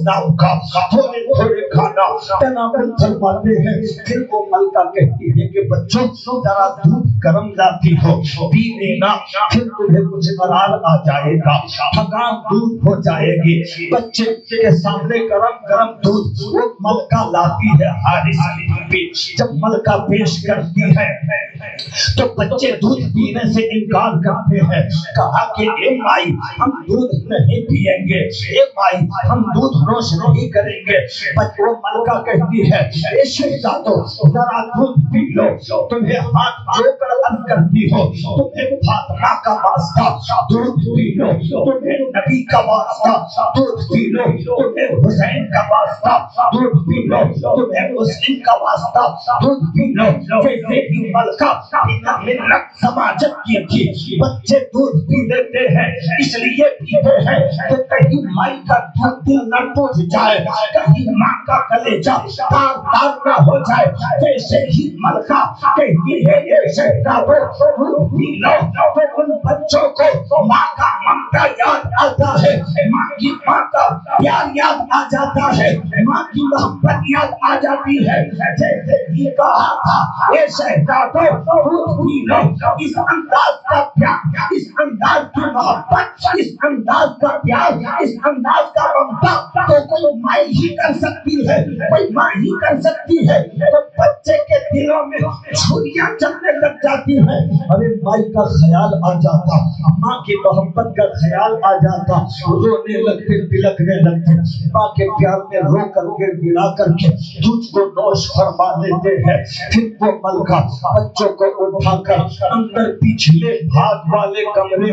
نام کا، تھوڑے تھوڑے کھانا تناول فرماتے ہیں۔ پھر وہ ملکہ کہتی ہے کہ بچوں ذرا دودھ گرم لاتی ہو، پی لینا، پھر تمہیں کچھ قرار آ جائے گا، تھکان دور ہو جائے گی۔ بچے کے سامنے گرم گرم دودھ وہ ملکہ لاتی ہے حارث کی بیوی۔ جب ملکہ پیش کرتی ہے تو بچے دودھ پینے سے انکار کرتے ہیں، کہا کہ اے مائی ہم دودھ نہیں پیئیں گے، اے مائی ہم دودھ نوش نہیں کریں گے۔ وہ ملکہ کہتی ہے اے شہزادو ذرا دودھ پی لو، تمہیں ہاتھ جوڑ کر عرض کرتی ہو، تمہیں فاطمہ کا واسطہ دودھ پی لو، تمہیں نبی کا واسطہ دودھ پی لو، تمہیں حسین کا واسطہ دودھ پی لو، تمہیں مسلم کا واسطہ دودھ پی لو۔ جیسے ہی ملکہ بنا منت سماجت کی تھی، بچے دودھ پی لیتے ہیں، اس لیے پیتے ہیں کہ کہیں مائی کا دل نہ ٹوٹ جائے، کہیں ماں کا کلیجہ تار تار نہ ہو جائے۔ جیسے ہی ملکہ کہتی ہے یہ شہزادو دودھ پی لو، تو ان بچوں کو ماں کا ممتا یاد آتا ہے، ماں کا پیار یاد آ جاتا ہے، ماں کی محبت یاد آ جاتی ہے۔ جیسے ہی کہا تھا یہ شہزادو دودھ پی لو، اس انداز کا پیار، اس انداز کی محبت، اس انداز کا پیار، اس انداز کا ممتا تو کوئی ماں ہی کر سکتی ہے، کوئی ماں ہی کر سکتی ہے۔ تو بچے کے دلوں میں چھریاں چلنے لگ جاتی ہیں، ارے مائی کا خیال آ جاتا، ماں کی محبت کا خیال آ جاتا، رونے لگتے بلکنے لگتے، ماں کے پیار میں رو کر کے گرا کر کے دودھ کو نوش فرما دیتے ہیں۔ پھر وہ ملکہ بچوں کو اٹھا کر اندر پچھلے بھاگ والے کمرے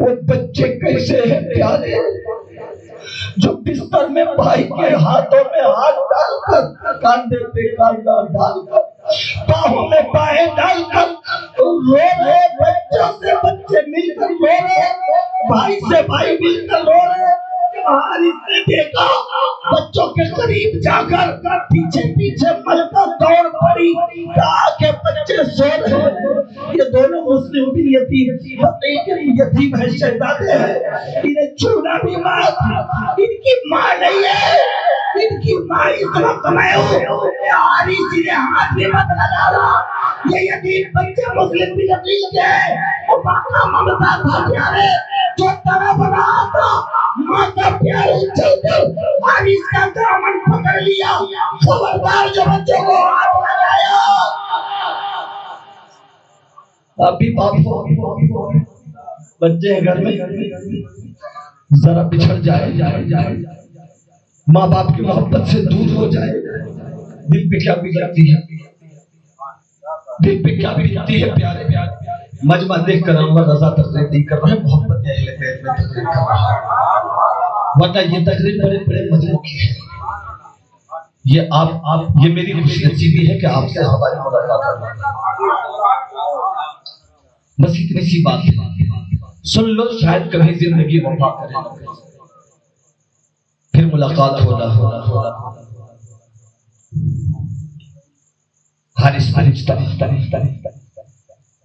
وہ بچے کیسے ہیں پیارے جو بستر میں بھائی کے ہاتھوں میں ہاتھ ڈال کر کاندھے پہ کاندھا ڈال کر باہوں میں باہیں ڈال کر رو رہے, بچوں سے بچے مل کر رو رہے, بھائی سے بھائی مل کر رو رہے. حارث نے دیکھا بچوں کے قریب جا کر پیچھے پیچھے ملکہ دوڑ پڑی, کہا کہ بچے سو رہے, یہ دونوں مسلم بھی یتیم ہے, شہزادے ہیں, انہیں چھونا بھی مات, ان کی ماں نہیں ہے, ان کی ماں اس وقت میں ہوں. حارث نے ہاتھ بھی مت لگانا, یہ یتیم بچے مسلم بھی یتیم کے, وہ ماں کا ممتا تھا پیارے جو طرف رہا تھا, ماں کا پیارے چلتے حارث کا دامن پکڑ لیا, خبردار جو بچوں کو ہاتھ لگایا. ابھی باپ بچے گھر میں ذرا بچھڑ جائے, ماں باپ کی محبت سے دور ہو جائے, دل پہ کیا بگڑتی ہے, دل پہ کیا بگڑتی ہے پیارے. مجمع دیکھ کر انور رضا تقریر نہیں کر رہے, محبت اہل بیت میں تقریر کر رہا ہے, ورنہ یہ تقریر بڑے بڑے مجموع کی ہے. یہ میری خوش نصیبی ہے کہ آپ سے ہماری ملاقات کرنا. بس اتنی سی بات ہے, سن لو, شاید کبھی زندگی وفا کرے, پھر ملاقات ہونا. حارث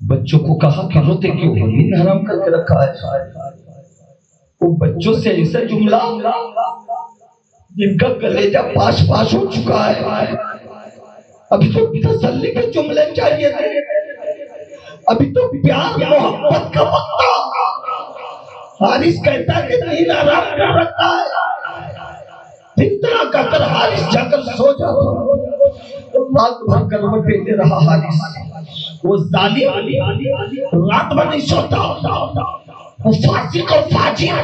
بچوں کو کہا کہ روتے کیوں ہو, نیند حرام کر کے رکھا ہے. وہ بچوں سے ایسا جملہ جن کا کلیجہ پاش پاش ہو چکا ہے, ابھی تو تسلی کے جملے چاہیے تھے, ابھی تو پیار محبت کا وقت تھا. حارث کہتا ہے کہ نیند حرام کر رکھا ہے, اتنا کہہ کر حارث جا کر سو جاتا. رات بھر کروٹیں لے رہا حارث, وہ ظالم رات بھر نہیں سوتا, وہ فاسق اور فاجر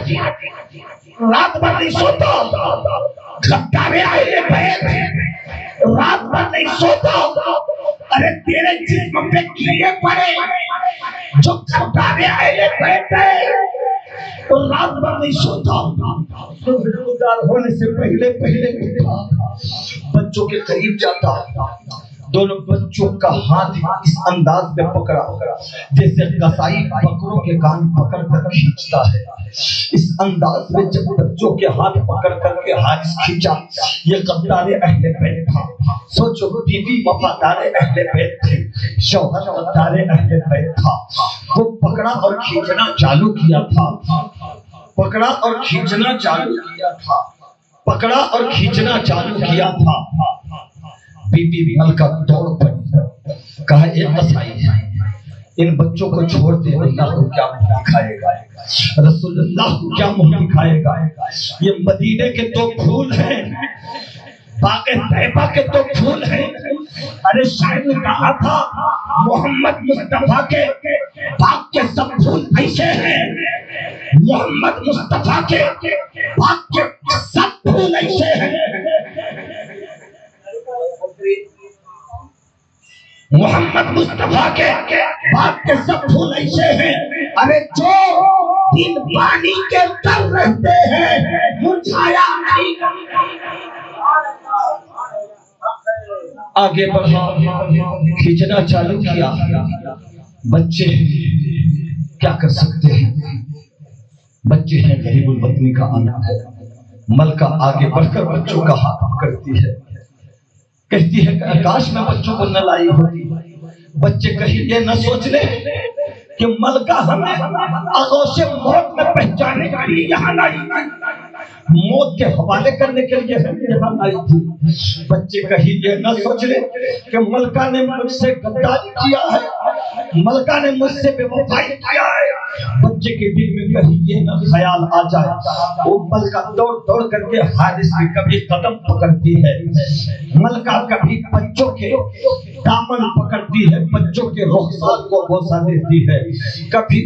رات بھر نہیں سوتا, غدار اہل بیت رات بھر نہیں سوتا. ارے تیرے جسم پہ کیڑے پڑے جو غدار اہل بیت ہے, تو رات بھر نہیں سوتا. گزار ہونے سے پہلے اٹھا, بچوں کے قریب جاتا, دونوں بچوں کا ہاتھ اس انداز میں پکڑا جیسے قصائی بکروں کے کان پکڑ کر کھینچتا ہے. اس انداز میں جب بچوں کے ہاتھ پکڑ کر کے حارث کھینچا, یہ غدار اہل بیت تھا. سوچو, بیوی وفادار اہل بیت تھی, شوہر غدار اہل بیت تھا. وہ پکڑا اور کھینچنا چالو کیا تھا, پکڑا اور کھینچنا چالو کیا تھا, پکڑا اور کھینچنا چالو کیا تھا. بی بی ملکہ دوڑ پڑی, کہا ایک قصائی ہے, ان بچوں کو چھوڑ دے, اللہ کو کیا منہ دکھائے گا, رسول اللہ کو کیا منہ دکھائے گا. یہ مدینے کے تو پھول ہیں, باغ طیبہ کے تو پھول ہیں. ارے شاید نے کہا تھا محمد مصطفیٰ کے باغ کے سب پھول ایسے ہیں, محمد مصطفیٰ کے باغ کے سب پھول ایسے ہیں, محمد مصطفیٰ کے باغ کے سب پھول ایسے ہیں. ارے جو دن پانی کے تر رہتے ہیں مرجھایا نہیں. آگے بڑھا, کھینچنا چالو کیا. بچے کیا کر سکتے ہیں, بچے ہیں, غریب الوطنی کا آنا ہے. ملکہ آگے بڑھ کر بچوں کا ہاتھ پکڑتی ہے, کہتی ہے کہ کاش میں بچوں کو نہ لائی ہوتی. بچے کہیں یہ نہ سوچ لے کہ ملکہ ہمیں آغوش موت میں پہچانے کے لیے یہاں لائی تھی, موت کے حوالے کرنے کے لیے ہمیں یہاں لائی تھی. بچے کہیں یہ نہ سوچ لے کہ ملکہ نے مجھ سے غداری کیا ہے, ملکہ نے مجھ سے بے وفائی کیا ہے. بچے کے دل میں کہیں یہ نہ خیال آ جائے. وہ ملکہ دوڑ دوڑ کر کے حارث کے کبھی قدم پکڑتی ہے, ملکہ کبھی بچوں کے دامن پکڑتی ہے, بچوں کے رخسار کو بوسہ دیتی ہے, کبھی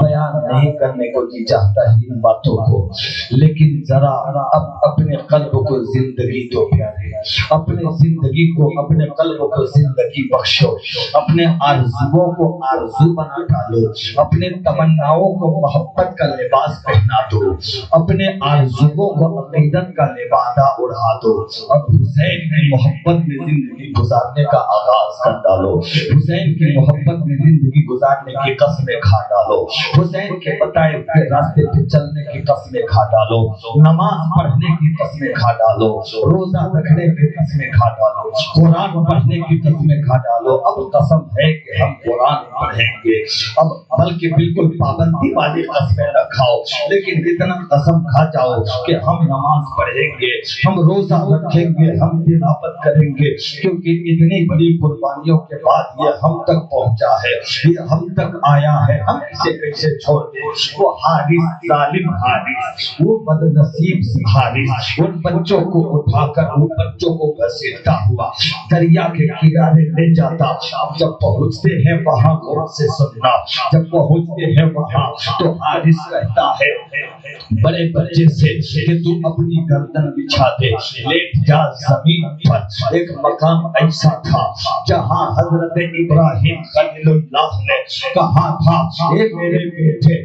بیان نہیں کرنے کو جی چاہتا ہے ان باتوں کو، لیکن ذرا اب اپنے قلب کو زندگی دو پیارے، اپنے زندگی کو، اپنے قلب کو زندگی بخشو، اپنے آرزوؤں کو آرزو بنا ڈالو، اپنے تمناؤں کو محبت کا لباس پہنا دو، اپنے آرزوؤں کو عقیدت کا لبادہ اڑا دو، اور حسین کی محبت میں زندگی گزارنے کا آغاز کر ڈالو، حسین کی محبت میں زندگی گزارنے کی قسمیں کھا ڈالو، حسین کے بتائے ہوئے راستے پہ چلنے کی قسمیں کھا ڈالو، نماز پڑھنے کی قسمیں کھا ڈالو، روزہ رکھنے کی قسمیں کھا ڈالو، قرآن پڑھنے کی قسمیں کھا ڈالو۔ اب قسم ہے کہ ہم قرآن پڑھیں گے، اب بلکہ بالکل پابندی والی قسمیں نہ کھاؤ، لیکن اتنا قسم کھا جاؤ کہ ہم نماز پڑھیں گے، ہم روزہ رکھیں گے، ہم تلاوت کریں گے، کیونکہ اتنی بڑی قربانیوں کے بعد یہ ہم تک پہنچا ہے، یہ ہم تک آیا ہے، ہم اسے کیسے چھوڑ دیں؟ وہ حارث، ظالم حارث، وہ بدنصیب حارث، ان بچوں کو اٹھا کر ان بچوں کو گھسیٹتا ہوا دریا کے کنارے لے جاتا۔ اب جب پہنچتے ہیں وہاں غور سے سننا، جب پہنچتے ہیں وہاں تو حارث کہتا ہے بڑے بچے سے کہ تو اپنی گردن بچھا دے، لیٹ جا زمین پر۔ ایک مقام ایسا تھا جہاں حضرت ابراہیم خلیل اللہ نے کہا تھا اے میرے بیٹے، اے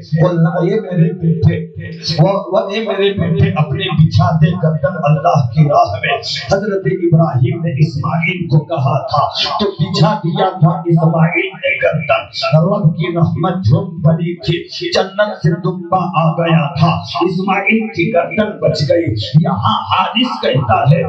میرے بیٹے، اے میرے بیٹے اپنے بچھا دے گردن اللہ کی راہ میں۔ حضرت ابراہیم نے اسماعیل کو کہا تھا تو بچھا دیا تھا اسماعیل نے گردن۔ رب کی رحمت جھوم پڑی تھی، جنت سے دبا آ گیا تھا، اسماعیل کی گردن بچ گئی۔ یہاں حارث کہتا ہے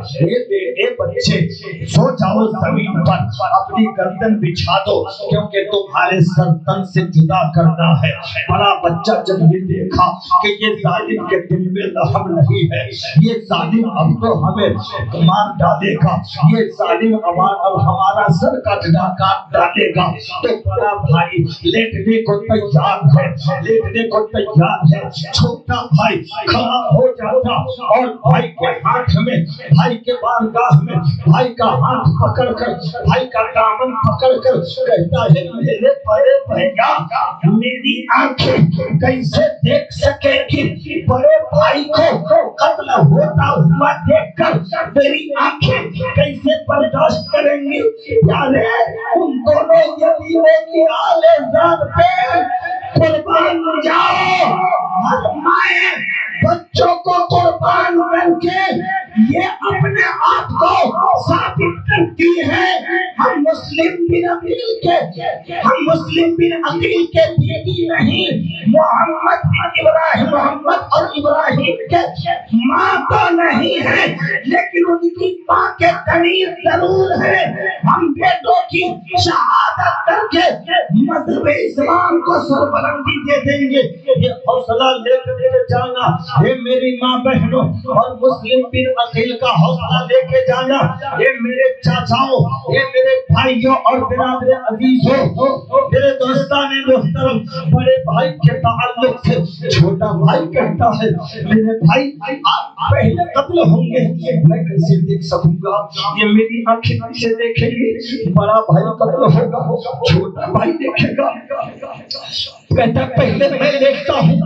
اے بچے سو جاؤ زمین پر، اپنی گردن بچھا دو، کیونکہ تمہارے سر تن سے جدا کرنا ہے۔ بڑا بچہ جب یہ دیکھا کہ یہ ظالم کے دل میں رحم نہیں ہے، یہ ظالم اب تو ہمیں مار ڈالے گا، یہ ظالم اب ہمارا سر کاٹ ڈالے گا، تو بڑا بھائی لیٹنے کو تیار ہے، لیٹنے کو تیار ہے۔ چھوٹا بھائی کھڑا ہو جاتا اور بھائی کے ہاتھ میں، بھائی کے بارگاہ میں بھائی کا ہاتھ پکڑ کر، بھائی کا دامن پکڑ کر کہتا ہے میرے بڑے بھیا میری آنکھیں کیسے دیکھ سکے گی بڑے بھائی کو قتل ہوتا ہوا دیکھ کر، میری آنکھیں کیسے برداشت کریں گی؟ یارے ان دونوں یتیموں کی آل زاد پہ قربان جاؤ۔ ہر مائیں بچوں کو قربان کر کے یہ اپنے آپ کو ثابت کرتی ہے ہم مسلم بن عقیل کے بیٹی نہیں، محمد بن ابراہیم، محمد اور ابراہیم کے ماں تو نہیں ہے، لیکن ان کی ماں کے قریب ضرور ہے۔ ہم بیٹوں کی شہادت کر کے مذہب اسلام کو سربلندی دے دیں گے۔ یہ حوصلہ لے کر جانا، یہ میری ماں بہنوں اور مسلم بن عقیل کا حوصلہ لے کے جانا، یہ میرے چاچاؤں، یہ میرے بھائیوں اور برادر عزیزوں، میرے دوستان محترم، بڑے بھائی کے تعلق سے چھوٹا بھائی کہتا ہے میرے بھائی آپ پہلے قتل ہوں گے، میں کیسے دیکھ سکوں گا؟ یہ میری آنکھیں کیسے دیکھیں گی؟ بڑا بھائی قتل ہوگا، چھوٹا بھائی دیکھے گا۔ کہتا پہلے میں دیکھتا ہوں،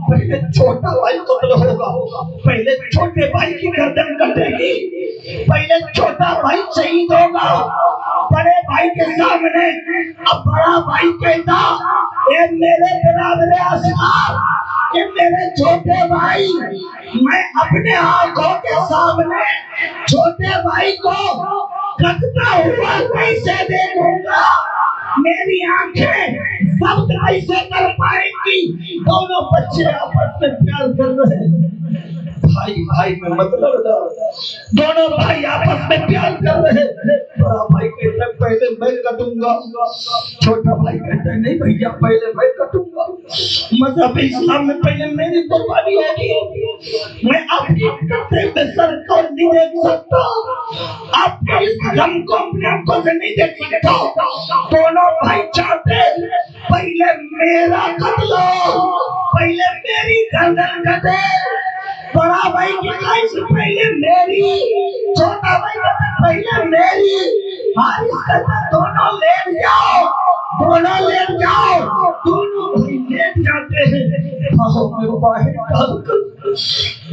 پہلے چھوٹا بھائی قتل ہوگا، پہلے چھوٹے بھائی کی گردن کٹے گی، پہلے چھوٹا بھائی شہید ہوگا بڑے بھائی کے سامنے۔ اب بڑا بھائی کہتا اے میرے برادر اصحاب، کہ میرے چھوٹے بھائی میں اپنے آنکھوں کے سامنے چھوٹے بھائی کو کٹتا ہوا کیسے دیکھوں گا؟ میری آنکھیں ضبط کیسے کر پائیں گی؟ دونوں بچے آپس میں پیار کر رہے ہیں، بھائی بھائی میں مطلب دونوں بھائی آپس میں پیار کر رہے ہیں۔ بڑا بھائی کہتا ہے پہلے میں کٹوں گا، چھوٹا بھائی کہتا ہے نہیں بھیا پہلے میں کٹوں گا، مذہب اسلام میں پہلے میری قربانی ہوگی، میں آپ کی کٹے میں سر کو نہیں دیکھ سکتا، آپ کے اس غم کو اپنے آنکھوں سے نہیں دیکھ سکتا۔ دونوں بھائی چاہتے پہلے میرا قتل ہو، پہلے میری گردن کٹے۔ بڑا بھائی کی خواہش پہلے میری، چھوٹا بھائی کہتا پہلے میری۔ حارث کہتا دونوں لیٹ جاؤ، دونوں لیٹ جاؤ۔ دونوں بھائی لیٹ جاتے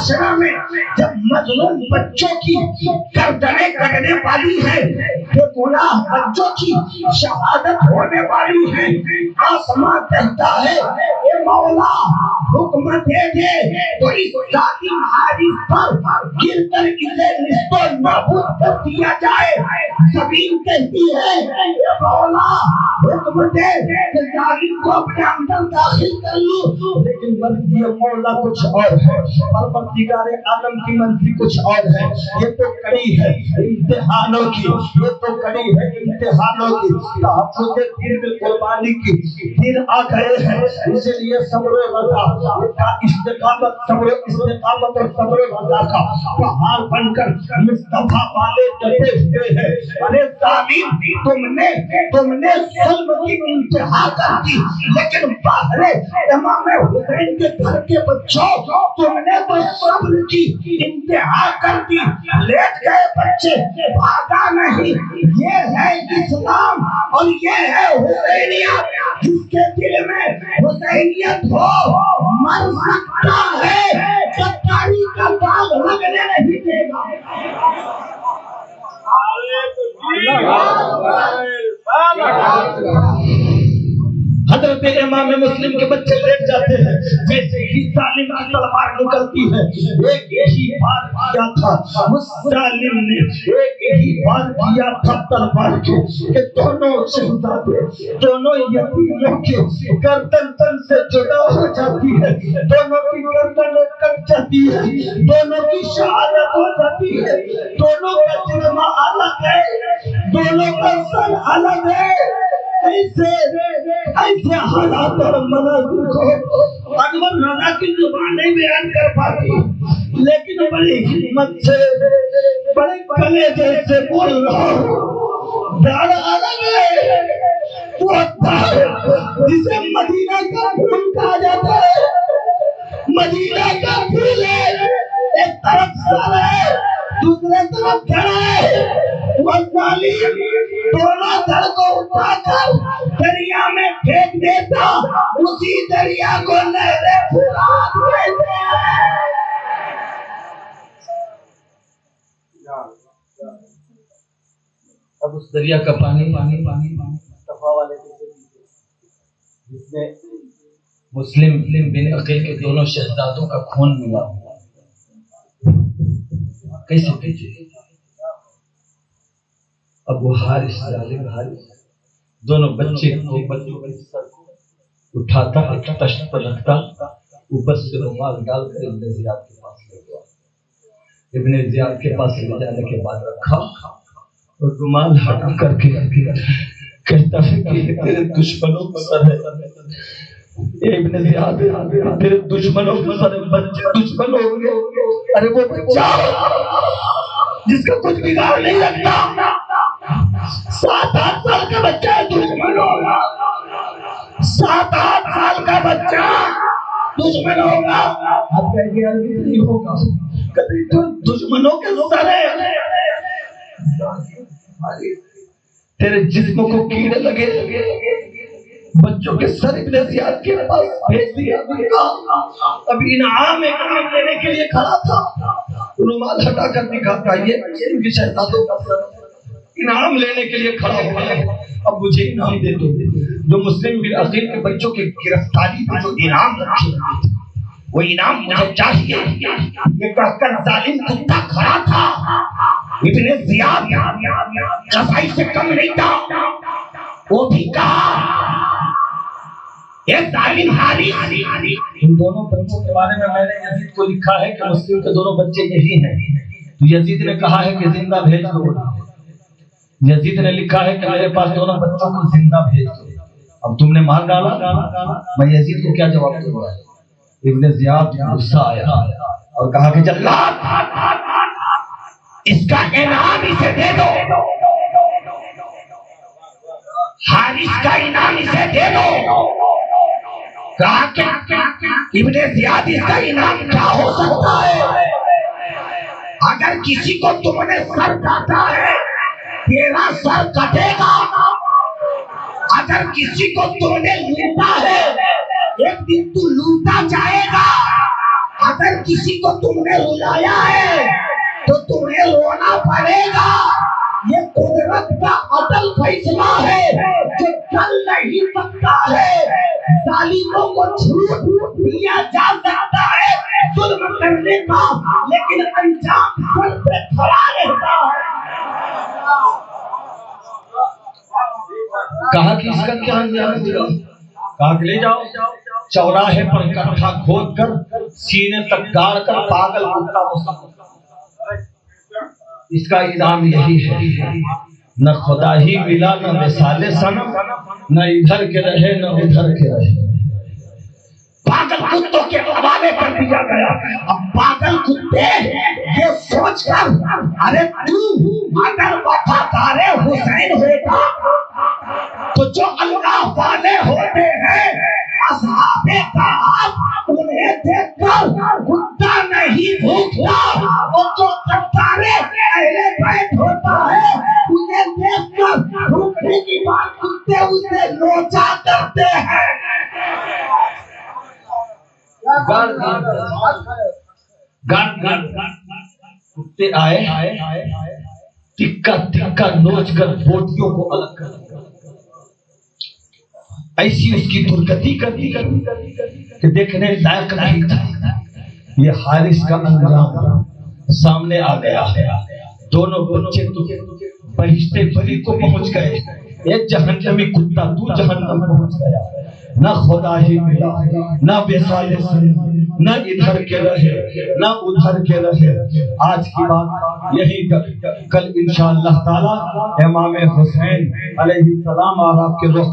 معاشرہ میں جب مظلوم بچوں کی گردنیں کٹنے والی ہے، بے گناہ بچوں کی شہادت ہونے والی ہے، آسمان کہتا ہے اے مولا حکم دے دے تو اس ظالم حارث پر گر کر اسے نیست و نابود کر دیا جائے۔ زمین کہتی ہے اے مولا حکم دے کہ ظالم کو اپنے اندر داخل کر لوں، لیکن مرضی مولا کچھ اور ہے، پروردگار عالم کی مرضی کچھ اور ہے۔ یہ تو کڑی ہے امتحانوں کی، یہ تو کڑی ہے امتحانوں کی، تحفظ دین میں قربانی کی دن آ گئے ہیں، اسی لیے صبر و رضا کا استقامت، صبر و استقامت اور صبر و رضا کا پہاڑ بن کر مصطفیٰ والے ڈٹے ہوئے ہیں۔ ارے ظالم تم نے ظلم کی انتہا کر دی، لیکن باہر امام حسین کے گھر کے بچوں تم نے تو صبر کی انتہا کر دی، لیٹ گئے بچے، بھاگا نہیں۔ یہ ہے اسلام اور یہ ہے حسینیت، جس کے دل میں حسینیت ہو مر سکتا ہے، غداری کا داغ لگنے نہیں دے گا۔ حضرت امام مسلم کے بچے لیٹ جاتے ہیں، جیسے ہی ظالم کی تلوار نکلتی ہے، ایک ہی بار کیا تھا اس ظالم نے، ایک ہی بار کیا تھا تلوار کے کہ دونوں شہزادے، دونوں یتیموں کے گردن تن سے جدا ہو جاتی ہے، دونوں کی گردنیں کٹ جاتی ہے، دونوں کی شہادت ہو جاتی ہے، دونوں کا جسم الگ ہے، دونوں کا سر الگ ہے۔ ایسے حالات اور مناظر کو انور رضا کی زبان نہیں بیان کر پاتی، لیکن بڑی حکمت سے بڑے کلیجے سے بول رہا ہوں۔ داڑ الگ ہے، وہ داڑ جسے مدینہ کا پھول کہا جاتا ہے، مدینہ کا پھول ہے، ایک طرف سر ہے دوسرے طرف کھڑا ہے، وہ ظالم دونوں سر کو اٹھا کر دریا میں پھینک دیتا، اسی دریا کو نہر فرات کہتے ہیں۔ اب اس دریا کا پانی مصطفیٰ والے جس میں مسلم بن عقیل کے دونوں شہزادوں کا خون ملا ہوا، کیسے بھیجے؟ ابو حارث دونوں بچوں کے سر کو اٹھاتا، تشت پر رکھتا، اوپر سے رومال ڈال کر ابن زیاد کے پاس لے گیا۔ ابن زیاد کے پاس لے جانے کے بعد رکھا اور رومال ہٹا کر کے کہتا ہے کہ تیرے دشمنوں کا سر ہے ابن زیاد، تیرے دشمنوں کا سر ہے، بچے دشمن ہو گئے۔ ارے وہ بچہ جس کا کچھ بگاڑ نہیں رکھتا، 7-8 سال کا بچہ دشمن ہوگا، 7-8 سال کا بچہ دشمن ہوگا، آپ کہیں گے نہیں ہوگا، کبھی تو دشمنوں کے سر ہے۔ تیرے جسم کو کیڑے لگے، بچوں کے سر ابن زیاد کے پاس بھیج دیا۔ ابھی انعام لینے کے لیے کھڑا تھا، رومال ہٹا کر دکھاتا، یہ ان کی شہزادوں کا سر انعام لینے کے لیے کھڑا ہوا ہے، اب مجھے انعام دے دو۔ جو مسلم بن عقیل کے بچوں کی گرفتاری پر جو انعام رکھے وہ انعام مجھے چاہیے، یہ کہہ کر ظالم کتا کھڑا تھا۔ ابن زیاد قصائی سے کم نہیں تھا، وہ بھی کہا یہ ظالم حارث۔ ان دونوں بچوں کے بارے میں نے یزید کو لکھا ہے کہ مسلم کے دونوں بچے یہی ہیں، تو یزید نے کہا ہے کہ زندہ بھیج دو۔ یزید نے لکھا ہے کہ میرے پاس دونوں بچوں کو زندہ بھیج دو۔ اب تم نے مار ڈالا، میں یزید کو کیا جواب دوں گا؟ ابن زیاد غصہ آیا اور کہا کہ جلاد اس کا انعام اسے دے دو، حارث کا انعام اسے دے دو۔ کہا کہ ابن زیاد اس کا انعام کیا ہو سکتا ہے؟ اگر کسی کو تم نے سر کاٹا ہے تیرا سر کٹے گا، اگر کسی کو تم نے لوٹا ہے ایک دن تو لوٹا جائے گا، اگر کسی کو تم نے رلایا ہے تو تمہیں رونا پڑے گا. یہ قدرت کا عدل فیصلہ ہے جو چل نہیں سکتا ہے. ظالموں کو چھوٹ دیا جا سکتا ہے ظلم کرنے کا، لیکن انجام سر پہ کھڑا رہتا ہے. کہا کہ اس کا کیا انجام دیا؟ کہا کہ لے جاؤ چوراہے پر کٹھا کھود کر سینے تک گاڑ کر پاگل کتا کو. اس کا انعام یہی ہے، نہ خدا ہی ملا نہ مثال صنم، نہ ادھر کے رہے نہ ادھر کے رہے. پاگل کتوں کے حوالے کر دیا گیا. اب پاگل کتے یہ سوچ کر ارے تو اگر وفادار حسین ہوتا تو جو اللہ والے ہوتے ہیں اصحاب کہف انہیں دیکھ کر کتا نہیں بھوکتا، اور جو غدار اہل بیت ہوتا ہے انہیں دیکھ کر بھوکنے کی بات کتے اسے لوچا کرتے ہیں. کتے آئے ٹکا ٹکا نوچ کر بوٹیوں کو الگ کر دیا. ایسی اس کی درگتی کرتی کہ دیکھنے لائق نہیں تھا. یہ حارث کا انجام سامنے آ گیا ہے. دونوں بچے تو فرشتے فری کو پہنچ گئے. ایک جہنمی کتا تو جہنم پہنچ گیا. نہ خدا ہی ملا نہ وصال صنم، نہ ادھر کے رہے نہ ادھر کے رہے. آج کی بات یہی کل انشاءاللہ تعالی امام حسین علیہ السلام اور آپ کے روح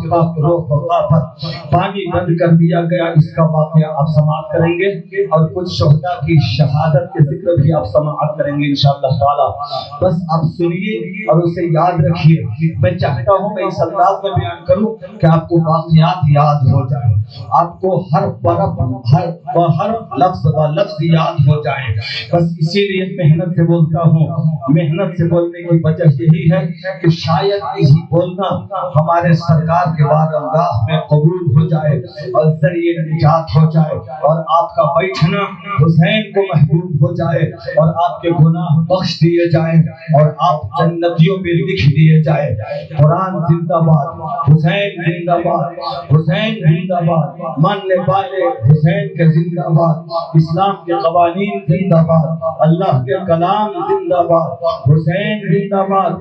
پر پانی بند کر دیا گیا. اس کا واقعہ آپ سماعت کریں گے اور کچھ شہداء کی شہادت کے ذکر بھی آپ سماعت کریں گے انشاءاللہ تعالی. بس آپ سنیے اور اسے یاد رکھیے. میں چاہتا ہوں میں اس انداز میں بیان کروں کہ آپ کو واقعات یاد ہو جائے، آپ کو ہر لفظ و لفظ یاد ہو جائے. بس اسی لیے محنت سے بولتا ہوں. محنت سے بولنے کی وجہ یہی ہے کہ شاید یہی بولنا ہمارے سرکار کے بارگاہ میں قبول ہو جائے اور ذریعے نجات ہو جائے، اور آپ کا بیٹھنا حسین کو محبوب ہو جائے، اور آپ کے گناہ بخش دیے جائیں، اور آپ جنتیوں میں لکھ دیے جائے. قرآن زندہ باد، حسین زندہ باد، حسین زندہ باد، ماننے والے حسین کے زندہ باد، اسلام کے قوانین زندہ باد، اللہ کے کلام زندہ باد، حسین زندہ باد.